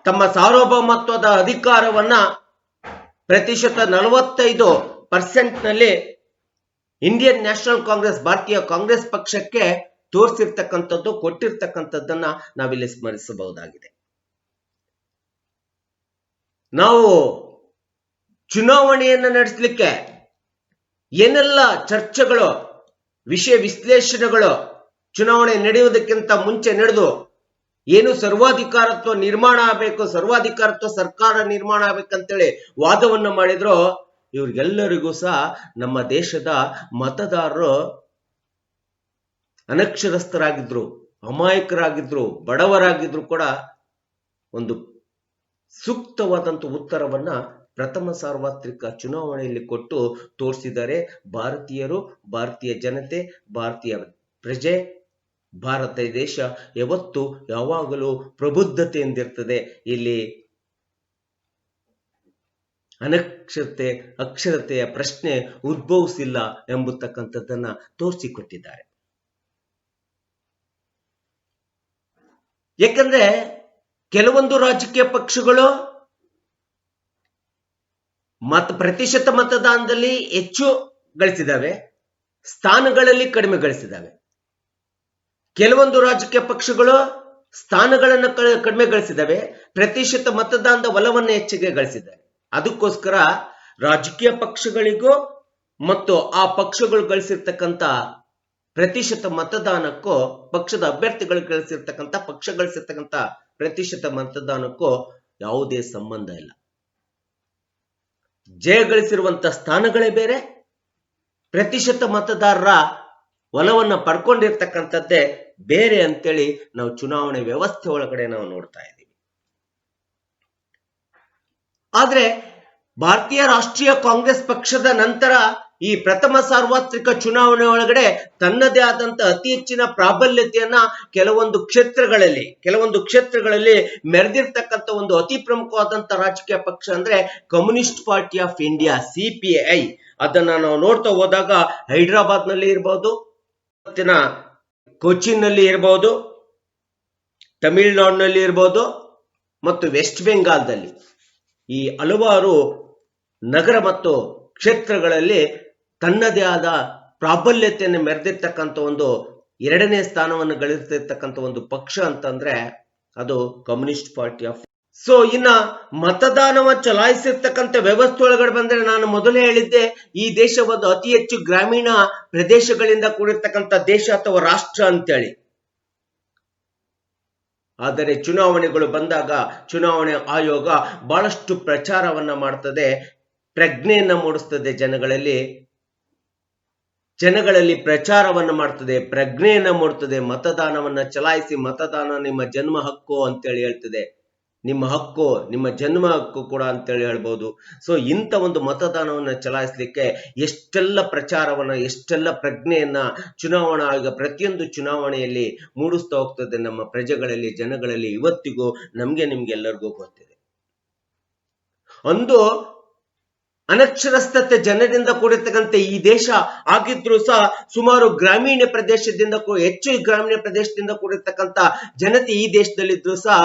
ತಮ್ಮ ಸಾರ್ವಭೌಮತ್ವದ ಅಧಿಕಾರವನ್ನ ಪ್ರತಿಶತ 45% ನಲ್ಲಿ ಇಂಡಿಯನ್ ನ್ಯಾಷನಲ್ ಕಾಂಗ್ರೆಸ್, ಭಾರತೀಯ ಕಾಂಗ್ರೆಸ್ ಪಕ್ಷಕ್ಕೆ ತೋರಿಸಿರ್ತಕ್ಕಂಥದ್ದು, ಕೊಟ್ಟಿರ್ತಕ್ಕಂಥದ್ದನ್ನ ನಾವಿಲ್ಲಿ ಸ್ಮರಿಸಬಹುದಾಗಿದೆ. ನಾವು ಚುನಾವಣೆಯನ್ನು ನಡೆಸಲಿಕ್ಕೆ ಏನೆಲ್ಲ ಚರ್ಚೆಗಳು, ವಿಷಯ ವಿಶ್ಲೇಷಣೆಗಳು ಚುನಾವಣೆ ನಡೆಯುವುದಕ್ಕಿಂತ ಮುಂಚೆ ನಡೆದು ಏನು ಸರ್ವಾಧಿಕಾರತ್ವ ನಿರ್ಮಾಣ ಆಗಬೇಕು, ಸರ್ವಾಧಿಕಾರತ್ವ ಸರ್ಕಾರ ನಿರ್ಮಾಣ ಆಗ್ಬೇಕಂತೇಳಿ ವಾದವನ್ನು ಮಾಡಿದ್ರು. ಇವ್ರಿಗೆಲ್ಲರಿಗೂ ಸಹ ನಮ್ಮ ದೇಶದ ಮತದಾರರು ಅನಕ್ಷರಸ್ಥರಾಗಿದ್ರು, ಅಮಾಯಕರಾಗಿದ್ರು, ಬಡವರಾಗಿದ್ರು ಕೂಡ ಒಂದು ಸೂಕ್ತವಾದಂತ ಉತ್ತರವನ್ನ ಪ್ರಥಮ ಸಾರ್ವತ್ರಿಕ ಚುನಾವಣೆಯಲ್ಲಿ ಕೊಟ್ಟು ತೋರಿಸಿದ್ದಾರೆ. ಭಾರತೀಯರು, ಭಾರತೀಯ ಜನತೆ, ಭಾರತೀಯ ಪ್ರಜೆ, ಭಾರತ ದೇಶ ಯಾವತ್ತು ಯಾವಾಗಲೂ ಪ್ರಬುದ್ಧತೆಯಿಂದಿರ್ತದೆ. ಇಲ್ಲಿ ಅಕ್ಷರತೆಯ ಪ್ರಶ್ನೆ ಉದ್ಭವಿಸಿಲ್ಲ ಎಂಬತಕ್ಕಂಥದ್ದನ್ನ ತೋರಿಸಿಕೊಟ್ಟಿದ್ದಾರೆ. ಯಾಕಂದ್ರೆ ಕೆಲವೊಂದು ರಾಜಕೀಯ ಪಕ್ಷಗಳು ಪ್ರತಿಶತ ಮತದಾನದಲ್ಲಿ ಹೆಚ್ಚು ಗಳಿಸಿದಾವೆ, ಸ್ಥಾನಗಳಲ್ಲಿ ಕಡಿಮೆ ಗಳಿಸಿದಾವೆ. ಕೆಲವೊಂದು ರಾಜಕೀಯ ಪಕ್ಷಗಳು ಸ್ಥಾನಗಳನ್ನು ಕಡಿಮೆ ಗಳಿಸಿದಾವೆ, ಪ್ರತಿಶತ ಮತದಾನದ ಒಲವನ್ನು ಹೆಚ್ಚಿಗೆ ಗಳಿಸಿದ್ದಾರೆ. ಅದಕ್ಕೋಸ್ಕರ ರಾಜಕೀಯ ಪಕ್ಷಗಳಿಗೂ ಮತ್ತು ಆ ಪಕ್ಷಗಳು ಗಳಿಸಿರ್ತಕ್ಕಂಥ ಪ್ರತಿಶತ ಮತದಾನಕ್ಕೂ, ಪಕ್ಷದ ಅಭ್ಯರ್ಥಿಗಳು ಪಕ್ಷ ಗಳಿಸಿರ್ತಕ್ಕಂಥ ಪ್ರತಿಶತ ಮತದಾನಕ್ಕೂ ಯಾವುದೇ ಸಂಬಂಧ ಇಲ್ಲ. ಜಯ ಗಳಿಸಿರುವಂತ ಸ್ಥಾನಗಳೇ ಬೇರೆ, ಪ್ರತಿಶತ ಮತದಾರರ ಒಲವನ್ನ ಪಡ್ಕೊಂಡಿರ್ತಕ್ಕಂಥದ್ದೇ ಬೇರೆ ಅಂತೇಳಿ ನಾವು ಚುನಾವಣೆ ವ್ಯವಸ್ಥೆ ಒಳಗಡೆ ನಾವು ನೋಡ್ತಾ ಇದ್ದೀವಿ. ಆದ್ರೆ ಭಾರತೀಯ ರಾಷ್ಟ್ರೀಯ ಕಾಂಗ್ರೆಸ್ ಪಕ್ಷದ ನಂತರ ಈ ಪ್ರಥಮ ಸಾರ್ವತ್ರಿಕ ಚುನಾವಣೆ ಒಳಗಡೆ ತನ್ನದೇ ಆದಂತ ಅತಿ ಹೆಚ್ಚಿನ ಪ್ರಾಬಲ್ಯತೆಯನ್ನ ಕೆಲವೊಂದು ಕ್ಷೇತ್ರಗಳಲ್ಲಿ ಮೆರೆದಿರ್ತಕ್ಕಂಥ ಒಂದು ಅತಿ ಪ್ರಮುಖವಾದಂತ ರಾಜಕೀಯ ಪಕ್ಷ ಅಂದ್ರೆ communist party of India, CPI. ಅದನ್ನ ನಾವು ನೋಡ್ತಾ ಹೋದಾಗ ಹೈದರಾಬಾದ್ ನಲ್ಲಿ ಇರಬಹುದು, ಕೊಚ್ಚಿನ್ ನಲ್ಲಿ ಇರಬಹುದು, ತಮಿಳುನಾಡಿನಲ್ಲಿ ಇರಬಹುದು ಮತ್ತು ವೆಸ್ಟ್ ಬೆಂಗಾಲ್ದಲ್ಲಿ ಈ ಹಲವಾರು ನಗರ ಮತ್ತು ಕ್ಷೇತ್ರಗಳಲ್ಲಿ ತನ್ನದೇ ಆದ ಪ್ರಾಬಲ್ಯತೆಯನ್ನು ಮೆರೆದಿರ್ತಕ್ಕಂಥ ಒಂದು ಎರಡನೇ ಸ್ಥಾನವನ್ನು ಗಳಿಸಿರ್ತಕ್ಕಂಥ ಒಂದು ಪಕ್ಷ ಅಂತಂದ್ರೆ ಅದು ಕಮ್ಯುನಿಸ್ಟ್ ಪಾರ್ಟಿ ಆಫ್. ಸೊ ಇನ್ನ ಮತದಾನವ ಚಲಾಯಿಸಿರ್ತಕ್ಕಂಥ ವ್ಯವಸ್ಥೆ ಒಳಗಡೆ ಬಂದ್ರೆ ನಾನು ಮೊದಲೇ ಹೇಳಿದ್ದೆ, ಈ ದೇಶ ಒಂದು ಅತಿ ಹೆಚ್ಚು ಗ್ರಾಮೀಣ ಪ್ರದೇಶಗಳಿಂದ ಕೂಡಿರ್ತಕ್ಕಂಥ ದೇಶ ಅಥವಾ ರಾಷ್ಟ್ರ ಅಂತೇಳಿ. ಆದರೆ ಚುನಾವಣೆಗಳು ಬಂದಾಗ ಚುನಾವಣೆ ಆಯೋಗ ಬಹಳಷ್ಟು ಪ್ರಚಾರವನ್ನ ಮಾಡ್ತದೆ, ಪ್ರಜ್ಞೆಯನ್ನ ಮೂಡಿಸ್ತದೆ, ಜನಗಳಲ್ಲಿ ಪ್ರಚಾರವನ್ನು ಮಾಡ್ತದೆ, ಪ್ರಜ್ಞೆಯನ್ನ ಮೂಡ್ತದೆ. ಮತದಾನವನ್ನ ಚಲಾಯಿಸಿ, ಮತದಾನ ನಿಮ್ಮ ಜನ್ಮ ಹಕ್ಕು ಅಂತೇಳಿ ಹೇಳ್ತದೆ, ನಿಮ್ಮ ಹಕ್ಕು, ನಿಮ್ಮ ಜನ್ಮ ಹಕ್ಕು ಕೂಡ ಅಂತೇಳಿ ಹೇಳ್ಬೋದು. ಸೊ ಇಂಥ ಒಂದು ಮತದಾನವನ್ನ ಚಲಾಯಿಸಲಿಕ್ಕೆ ಎಷ್ಟೆಲ್ಲ ಪ್ರಚಾರವನ್ನ, ಎಷ್ಟೆಲ್ಲ ಪ್ರಜ್ಞೆಯನ್ನ ಚುನಾವಣಾ ಆಯೋಗ ಪ್ರತಿಯೊಂದು ಚುನಾವಣೆಯಲ್ಲಿ ಮೂಡಿಸ್ತಾ ಹೋಗ್ತದೆ ನಮ್ಮ ಪ್ರಜೆಗಳಲ್ಲಿ, ಜನಗಳಲ್ಲಿ. ಇವತ್ತಿಗೂ ನಿಮ್ಗೆಲ್ಲರಿಗೂ ಗೊತ್ತಿದೆ. ಒಂದು ಅನಕ್ಷರಸ್ಥತೆ ಜನರಿಂದ ಕೂಡಿರ್ತಕ್ಕಂಥ ಈ ದೇಶ ಆಗಿದ್ರು ಸಹ ಸುಮಾರು ಗ್ರಾಮೀಣ ಪ್ರದೇಶದಿಂದ ಹೆಚ್ಚು ಗ್ರಾಮೀಣ ಪ್ರದೇಶದಿಂದ ಕೂಡಿರ್ತಕ್ಕಂಥ ಜನತೆ ಈ ದೇಶದಲ್ಲಿದ್ರು ಸಹ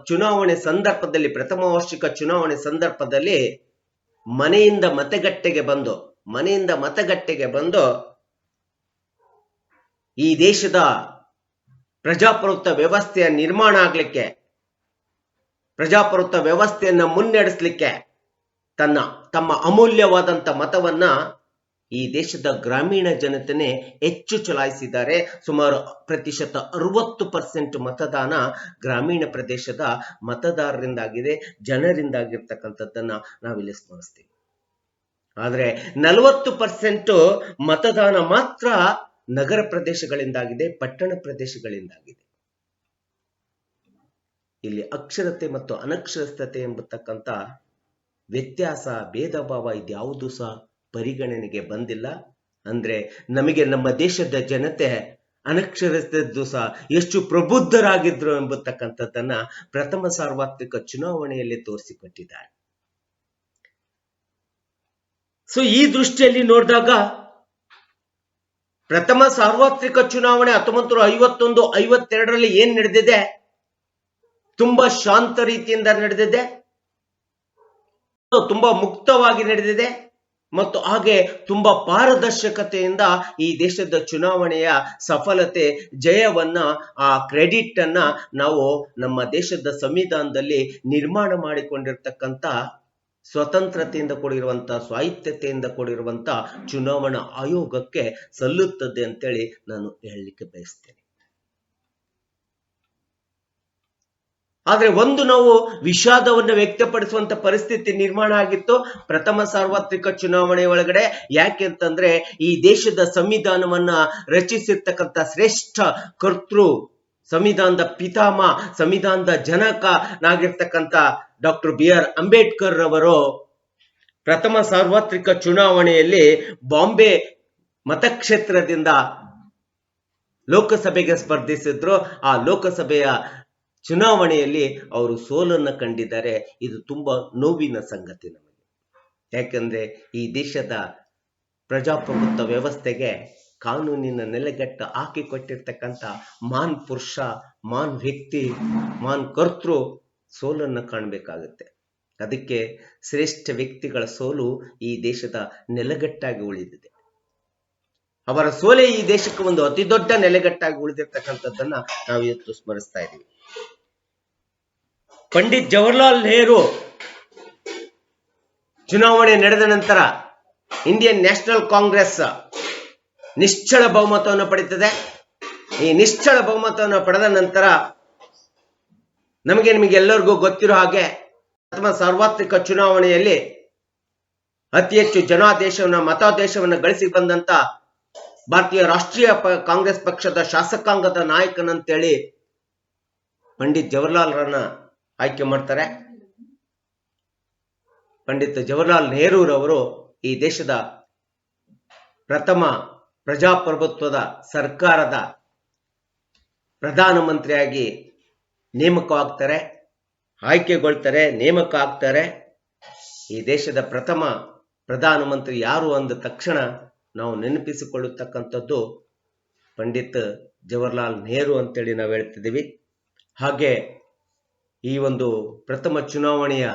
ಚುನಾವಣೆ ಸಂದರ್ಭದಲ್ಲಿ, ಪ್ರಥಮ ವಾರ್ಷಿಕ ಚುನಾವಣೆ ಸಂದರ್ಭದಲ್ಲಿ ಮನೆಯಿಂದ ಮತಗಟ್ಟೆಗೆ ಬಂದು ಈ ದೇಶದ ಪ್ರಜಾಪ್ರಭುತ್ವ ವ್ಯವಸ್ಥೆಯ ನಿರ್ಮಾಣ ಆಗ್ಲಿಕ್ಕೆ, ಪ್ರಜಾಪ್ರಭುತ್ವ ವ್ಯವಸ್ಥೆಯನ್ನ ಮುನ್ನಡೆಸಲಿಕ್ಕೆ ತಮ್ಮ ಅಮೂಲ್ಯವಾದಂತ ಮತವನ್ನ ಈ ದೇಶದ ಗ್ರಾಮೀಣ ಜನತೆನೇ ಹೆಚ್ಚು ಚಲಾಯಿಸಿದ್ದಾರೆ. ಸುಮಾರು 60% ಮತದಾನ ಗ್ರಾಮೀಣ ಪ್ರದೇಶದ ಮತದಾರರಿಂದಾಗಿದೆ, ಜನರಿಂದಾಗಿರ್ತಕ್ಕಂಥದ್ದನ್ನ ನಾವಿಲ್ಲಿ ಸ್ಮರಿಸ್ತೀವಿ. ಆದ್ರೆ 40% ಮತದಾನ ಮಾತ್ರ ನಗರ ಪ್ರದೇಶಗಳಿಂದಾಗಿದೆ, ಪಟ್ಟಣ ಪ್ರದೇಶಗಳಿಂದಾಗಿದೆ. ಇಲ್ಲಿ ಅಕ್ಷರತೆ ಮತ್ತು ಅನಕ್ಷರಸ್ಥತೆ ಎಂಬತಕ್ಕಂಥ ವ್ಯತ್ಯಾಸ, ಭೇದ ಭಾವ ಇದ್ಯಾವುದು ಸಹ ಪರಿಗಣನೆಗೆ ಬಂದಿಲ್ಲ. ಅಂದ್ರೆ ನಮಗೆ ನಮ್ಮ ದೇಶದ ಜನತೆ ಅನಕ್ಷರಸ್ಥದ್ದು ಸಹ ಎಷ್ಟು ಪ್ರಬುದ್ಧರಾಗಿದ್ರು ಎಂಬತಕ್ಕಂಥದ್ದನ್ನ ಪ್ರಥಮ ಸಾರ್ವತ್ರಿಕ ಚುನಾವಣೆಯಲ್ಲಿ ತೋರಿಸಿಕೊಟ್ಟಿದ್ದಾರೆ. ಸೊ ಈ ದೃಷ್ಟಿಯಲ್ಲಿ ನೋಡಿದಾಗ ಪ್ರಥಮ ಸಾರ್ವತ್ರಿಕ ಚುನಾವಣೆ 1951-52ರಲ್ಲಿ ಏನ್ ನಡೆದಿದೆ, ತುಂಬಾ ಶಾಂತ ರೀತಿಯಿಂದ ನಡೆದಿದೆ, ತುಂಬಾ ಮುಕ್ತವಾಗಿ ನಡೆದಿದೆ ಮತ್ತು ಹಾಗೆ ತುಂಬಾ ಪಾರದರ್ಶಕತೆಯಿಂದ ಈ ದೇಶದ ಚುನಾವಣೆಯ ಸಫಲತೆ, ಜಯವನ್ನ, ಆ ಕ್ರೆಡಿಟ್ ಅನ್ನ ನಾವು ನಮ್ಮ ದೇಶದ ಸಂವಿಧಾನದಲ್ಲಿ ನಿರ್ಮಾಣ ಮಾಡಿಕೊಂಡಿರ್ತಕ್ಕಂಥ ಸ್ವತಂತ್ರತೆಯಿಂದ ಕೂಡಿರುವಂತ, ಸ್ವಾಯತ್ತತೆಯಿಂದ ಕೂಡಿರುವಂತ ಚುನಾವಣಾ ಆಯೋಗಕ್ಕೆ ಸಲ್ಲುತ್ತದೆ ಅಂತೇಳಿ ನಾನು ಹೇಳಲಿಕ್ಕೆ ಬಯಸ್ತೇನೆ. ಆದ್ರೆ ಒಂದು ನಾವು ವಿಷಾದವನ್ನು ವ್ಯಕ್ತಪಡಿಸುವಂತ ಪರಿಸ್ಥಿತಿ ನಿರ್ಮಾಣ ಆಗಿತ್ತು ಪ್ರಥಮ ಸಾರ್ವತ್ರಿಕ ಚುನಾವಣೆ ಒಳಗಡೆ. ಯಾಕೆ ಅಂತಂದ್ರೆ ಈ ದೇಶದ ಸಂವಿಧಾನವನ್ನ ರಚಿಸಿರ್ತಕ್ಕಂಥ ಶ್ರೇಷ್ಠ ಕರ್ತೃ, ಸಂವಿಧಾನದ ಪಿತಾಮಹ, ಸಂವಿಧಾನದ ಜನಕನಾಗಿರ್ತಕ್ಕಂಥ ಡಾಕ್ಟರ್ BR ಅಂಬೇಡ್ಕರ್ ರವರು ಪ್ರಥಮ ಸಾರ್ವತ್ರಿಕ ಚುನಾವಣೆಯಲ್ಲಿ ಬಾಂಬೆ ಮತಕ್ಷೇತ್ರದಿಂದ ಲೋಕಸಭೆಗೆ ಸ್ಪರ್ಧಿಸಿದ್ರು. ಆ ಲೋಕಸಭೆಯ ಚುನಾವಣೆಯಲ್ಲಿ ಅವರು ಸೋಲನ್ನು ಕಂಡಿದ್ದಾರೆ. ಇದು ತುಂಬಾ ನೋವಿನ ಸಂಗತಿ ನಮಗೆ. ಯಾಕಂದ್ರೆ ಈ ದೇಶದ ಪ್ರಜಾಪ್ರಭುತ್ವ ವ್ಯವಸ್ಥೆಗೆ ಕಾನೂನಿನ ನೆಲೆಗಟ್ಟ ಹಾಕಿಕೊಟ್ಟಿರ್ತಕ್ಕಂಥ ಮಾನ್ ಪುರುಷ, ಮಾನ್ ವ್ಯಕ್ತಿ, ಮಾನ್ ಕರ್ತೃ ಸೋಲನ್ನು ಕಾಣಬೇಕಾಗುತ್ತೆ. ಅದಕ್ಕೆ ಶ್ರೇಷ್ಠ ವ್ಯಕ್ತಿಗಳ ಸೋಲು ಈ ದೇಶದ ನೆಲೆಗಟ್ಟಾಗಿ ಉಳಿದಿದೆ. ಅವರ ಸೋಲೆ ಈ ದೇಶಕ್ಕೆ ಒಂದು ಅತಿ ದೊಡ್ಡ ನೆಲೆಗಟ್ಟಾಗಿ ಉಳಿದಿರ್ತಕ್ಕಂಥದ್ದನ್ನ ನಾವು ಇವತ್ತು ಸ್ಮರಿಸ್ತಾ ಇದ್ದೀವಿ. ಪಂಡಿತ್ ಜವಾಹರ್ಲಾಲ್ ನೆಹರು ಚುನಾವಣೆ ನಡೆದ ನಂತರ ಇಂಡಿಯನ್ ನ್ಯಾಷನಲ್ ಕಾಂಗ್ರೆಸ್ ನಿಶ್ಚಳ ಬಹುಮತವನ್ನು ಪಡೆಯುತ್ತದೆ. ಈ ನಿಶ್ಚಳ ಬಹುಮತವನ್ನು ಪಡೆದ ನಂತರ ನಿಮಗೆಲ್ಲರಿಗೂ ಗೊತ್ತಿರೋ ಹಾಗೆ ಪ್ರಥಮ ಸಾರ್ವತ್ರಿಕ ಚುನಾವಣೆಯಲ್ಲಿ ಅತಿ ಹೆಚ್ಚು ಜನಾದೇಶವನ್ನು ಮತಾದೇಶವನ್ನು ಗಳಿಸಿ ಬಂದಂತ ಭಾರತೀಯ ರಾಷ್ಟ್ರೀಯ ಕಾಂಗ್ರೆಸ್ ಪಕ್ಷದ ಶಾಸಕಾಂಗದ ನಾಯಕನಂತೇಳಿ ಪಂಡಿತ್ ಜವಾಹರ್ಲಾಲ್ರನ್ನ ಆಯ್ಕೆ ಮಾಡ್ತಾರೆ. ಪಂಡಿತ್ ಜವಾಹರ್ಲಾಲ್ ನೆಹರೂರವರು ಈ ದೇಶದ ಪ್ರಥಮ ಪ್ರಜಾಪ್ರಭುತ್ವದ ಸರ್ಕಾರದ ಪ್ರಧಾನಮಂತ್ರಿಯಾಗಿ ನೇಮಕವಾಗ್ತಾರೆ, ಆಯ್ಕೆಗೊಳ್ತಾರೆ, ನೇಮಕ ಆಗ್ತಾರೆ. ಈ ದೇಶದ ಪ್ರಥಮ ಪ್ರಧಾನಮಂತ್ರಿ ಯಾರು ಅಂದ ತಕ್ಷಣ ನಾವು ನೆನಪಿಸಿಕೊಳ್ಳತಕ್ಕಂಥದ್ದು ಪಂಡಿತ್ ಜವಾಹರ್ಲಾಲ್ ನೆಹರು ಅಂತೇಳಿ ನಾವು ಹೇಳ್ತಿದ್ದೀವಿ. ಹಾಗೆ ಈ ಒಂದು ಪ್ರಥಮ ಚುನಾವಣೆಯ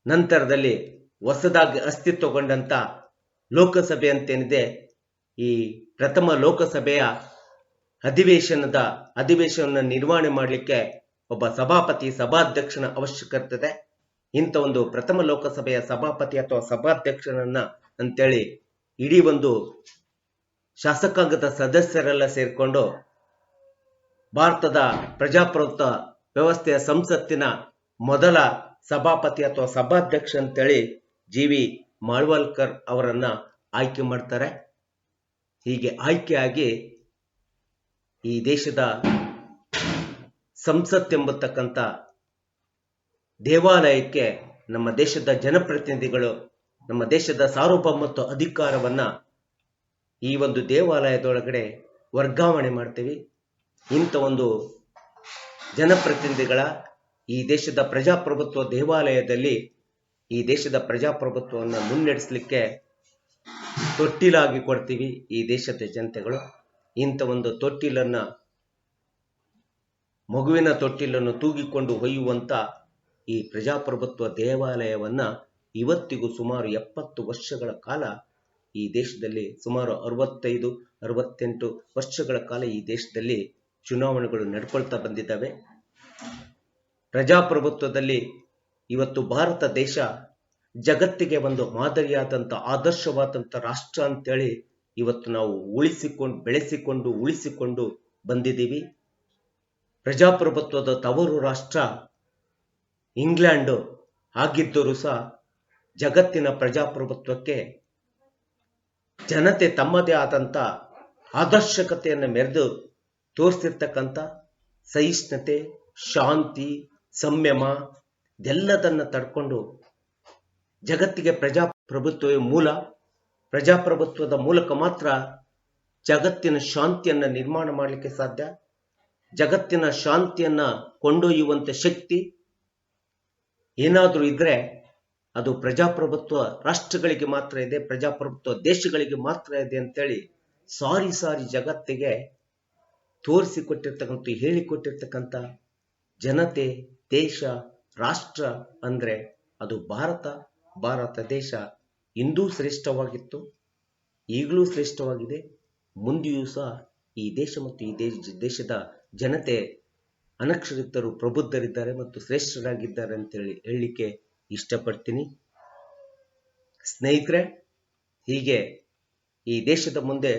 ನಂತರದಲ್ಲಿ ಹೊಸದಾಗಿ ಅಸ್ತಿತ್ವಗೊಂಡಂತ ಲೋಕಸಭೆ ಅಂತೇನಿದೆ, ಈ ಪ್ರಥಮ ಲೋಕಸಭೆಯ ಅಧಿವೇಶನವನ್ನು ನಿರ್ವಹಣೆ ಮಾಡಲಿಕ್ಕೆ ಒಬ್ಬ ಸಭಾಧ್ಯಕ್ಷನ ಅವಶ್ಯಕತೆ ಇದೆ. ಇಂಥ ಒಂದು ಪ್ರಥಮ ಲೋಕಸಭೆಯ ಸಭಾಪತಿ ಅಥವಾ ಸಭಾಧ್ಯಕ್ಷನನ್ನ ಅಂತೇಳಿ ಇಡೀ ಒಂದು ಶಾಸಕಾಂಗದ ಸದಸ್ಯರೆಲ್ಲ ಸೇರ್ಕೊಂಡು ಭಾರತದ ಪ್ರಜಾಪ್ರಭುತ್ವ ವ್ಯವಸ್ಥೆಯ ಸಂಸತ್ತಿನ ಮೊದಲ ಸಭಾಪತಿ ಅಥವಾ ಸಭಾಧ್ಯಕ್ಷ ಅಂತೇಳಿ ಜಿ.ವಿ. ಮಾಳ್ವಾಲ್ಕರ್ ಅವರನ್ನ ಆಯ್ಕೆ ಮಾಡ್ತಾರೆ. ಹೀಗೆ ಆಯ್ಕೆಯಾಗಿ ಈ ದೇಶದ ಸಂಸತ್ತೆಂಬತಕ್ಕಂಥ ದೇವಾಲಯಕ್ಕೆ ನಮ್ಮ ದೇಶದ ಜನಪ್ರತಿನಿಧಿಗಳು ನಮ್ಮ ದೇಶದ ಸಾರ್ವಭೌಮತ್ವ ಅಧಿಕಾರವನ್ನ ಈ ಒಂದು ದೇವಾಲಯದೊಳಗಡೆ ವರ್ಗಾವಣೆ ಮಾಡ್ತೀವಿ. ಇಂಥ ಒಂದು ಜನಪ್ರತಿನಿಧಿಗಳ ಈ ದೇಶದ ಪ್ರಜಾಪ್ರಭುತ್ವ ದೇವಾಲಯದಲ್ಲಿ ಈ ದೇಶದ ಪ್ರಜಾಪ್ರಭುತ್ವವನ್ನು ಮುನ್ನಡೆಸಲಿಕ್ಕೆ ತೊಟ್ಟಿಲಾಗಿ ಕೊಡ್ತೀವಿ ಈ ದೇಶದ ಜನತೆಗಳು. ಇಂಥ ಒಂದು ಮಗುವಿನ ತೊಟ್ಟಿಲನ್ನು ತೂಗಿಕೊಂಡು ಒಯ್ಯುವಂತ ಈ ಪ್ರಜಾಪ್ರಭುತ್ವ ದೇವಾಲಯವನ್ನ ಇವತ್ತಿಗೂ ಸುಮಾರು 70 ವರ್ಷಗಳ ಕಾಲ ಈ ದೇಶದಲ್ಲಿ, ಸುಮಾರು 65-68 ವರ್ಷಗಳ ಕಾಲ ಈ ದೇಶದಲ್ಲಿ ಚುನಾವಣೆಗಳು ನಡ್ಕೊಳ್ತಾ ಬಂದಿದ್ದಾವೆ. ಪ್ರಜಾಪ್ರಭುತ್ವದಲ್ಲಿ ಇವತ್ತು ಭಾರತ ದೇಶ ಜಗತ್ತಿಗೆ ಒಂದು ಮಾದರಿಯಾದಂಥ ಆದರ್ಶವಾದಂಥ ರಾಷ್ಟ್ರ ಅಂತೇಳಿ ಇವತ್ತು ನಾವು ಉಳಿಸಿಕೊಂಡು ಬಂದಿದ್ದೀವಿ. ಪ್ರಜಾಪ್ರಭುತ್ವದ ತವರು ರಾಷ್ಟ್ರ ಇಂಗ್ಲೆಂಡು ಆಗಿದ್ದರೂ ಸಹ ಜಗತ್ತಿನ ಪ್ರಜಾಪ್ರಭುತ್ವಕ್ಕೆ ಜನತೆ ತಮ್ಮದೇ ಆದಂಥ ಆದರ್ಶಕತೆಯನ್ನು ಮೆರೆದು ತೋರಿಸಿರ್ತಕ್ಕಂಥ ಸಹಿಷ್ಣುತೆ, ಶಾಂತಿ, ಸಂಯಮ ಇದೆಲ್ಲದನ್ನ ತಡ್ಕೊಂಡು ಜಗತ್ತಿಗೆ ಪ್ರಜಾಪ್ರಭುತ್ವವೇ ಮೂಲ, ಪ್ರಜಾಪ್ರಭುತ್ವದ ಮೂಲಕ ಮಾತ್ರ ಜಗತ್ತಿನ ಶಾಂತಿಯನ್ನ ನಿರ್ಮಾಣ ಮಾಡಲಿಕ್ಕೆ ಸಾಧ್ಯ. ಜಗತ್ತಿನ ಶಾಂತಿಯನ್ನ ಕೊಂಡೊಯ್ಯುವಂತ ಶಕ್ತಿ ಏನಾದರೂ ಇದ್ರೆ ಅದು ಪ್ರಜಾಪ್ರಭುತ್ವ ರಾಷ್ಟ್ರಗಳಿಗೆ ಮಾತ್ರ ಇದೆ, ಪ್ರಜಾಪ್ರಭುತ್ವ ದೇಶಗಳಿಗೆ ಮಾತ್ರ ಇದೆ ಅಂತೇಳಿ ಸಾರಿ ಜಗತ್ತಿಗೆ ತೋರಿಸಿಕೊಟ್ಟಿರ್ತಕ್ಕಂಥ, ಹೇಳಿಕೊಟ್ಟಿರ್ತಕ್ಕಂಥ ಜನತೆ, ದೇಶ, ರಾಷ್ಟ್ರ ಅಂದ್ರೆ ಅದು ಭಾರತ ದೇಶ ಇಂದೂ ಶ್ರೇಷ್ಠವಾಗಿತ್ತು, ಈಗಲೂ ಶ್ರೇಷ್ಠವಾಗಿದೆ, ಮುಂದೆಯೂ ಸಹ ಈ ದೇಶ ಮತ್ತು ಈ ದೇಶದ ಜನತೆ ಅನಕ್ಷರಿತರು ಪ್ರಬುದ್ಧರಿದ್ದಾರೆ ಮತ್ತು ಶ್ರೇಷ್ಠರಾಗಿದ್ದಾರೆ ಅಂತೇಳಿ ಹೇಳಲಿಕ್ಕೆ ಇಷ್ಟಪಡ್ತೀನಿ. ಸ್ನೇಹಿತರೆ, ಹೀಗೆ ಈ ದೇಶದ ಮುಂದೆ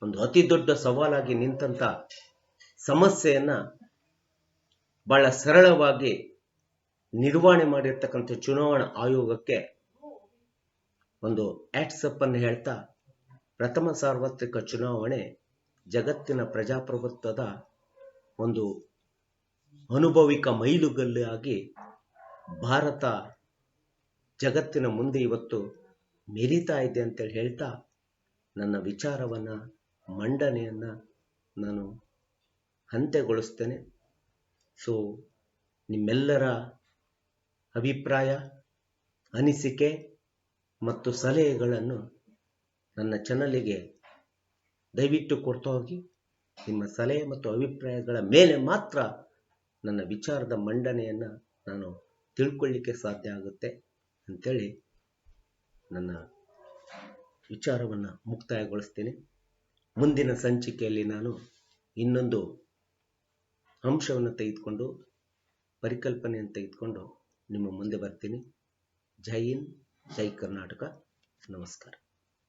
ಒಂದು ಅತಿ ದೊಡ್ಡ ಸವಾಲಾಗಿ ನಿಂತಂತ ಸಮಸ್ಯೆಯನ್ನ ಬಹಳ ಸರಳವಾಗಿ ನಿರ್ವಹಣೆ ಮಾಡಿರ್ತಕ್ಕಂಥ ಚುನಾವಣಾ ಆಯೋಗಕ್ಕೆ ಒಂದು ಆಟ್ಸಪ್ ಅನ್ನು ಹೇಳ್ತಾ, ಪ್ರಥಮ ಸಾರ್ವತ್ರಿಕ ಚುನಾವಣೆ ಜಗತ್ತಿನ ಪ್ರಜಾಪ್ರಭುತ್ವದ ಒಂದು ಅನುಭವಿಕ ಮೈಲುಗಲ್ಲಾಗಿ ಭಾರತ ಜಗತ್ತಿನ ಮುಂದೆ ಇವತ್ತು ಮೆರೀತಾ ಇದೆ ಅಂತೇಳಿ ಹೇಳ್ತಾ ನನ್ನ ವಿಚಾರವನ್ನ, ಮಂಡನೆಯನ್ನ ನಾನು ಅಂತ್ಯಗೊಳಿಸ್ತೇನೆ. ಸೊ ನಿಮ್ಮೆಲ್ಲರ ಅಭಿಪ್ರಾಯ, ಅನಿಸಿಕೆ ಮತ್ತು ಸಲಹೆಗಳನ್ನು ನನ್ನ ಚಾನಲಿಗೆ ದಯವಿಟ್ಟು ಕೊಡ್ತಾ ಹೋಗಿ. ನಿಮ್ಮ ಸಲಹೆ ಮತ್ತು ಅಭಿಪ್ರಾಯಗಳ ಮೇಲೆ ಮಾತ್ರ ನನ್ನ ವಿಚಾರದ ಮಂಡನೆಯನ್ನು ನಾನು ತಿಳ್ಕೊಳ್ಳಿಕ್ಕೆ ಸಾಧ್ಯ ಆಗುತ್ತೆ ಅಂಥೇಳಿ ನನ್ನ ವಿಚಾರವನ್ನು ಮುಕ್ತಾಯಗೊಳಿಸ್ತೀನಿ. ಮುಂದಿನ ಸಂಚಿಕೆಯಲ್ಲಿ ನಾನು ಇನ್ನೊಂದು ಅಂಶವನ್ನು ತೆಗೆದುಕೊಂಡು, ಪರಿಕಲ್ಪನೆಯನ್ನು ತೆಗೆದುಕೊಂಡು ನಿಮ್ಮ ಮುಂದೆ ಬರ್ತೀನಿ. ಜೈ ಹಿಂದ್, ಜೈ ಕರ್ನಾಟಕ. ನಮಸ್ಕಾರ.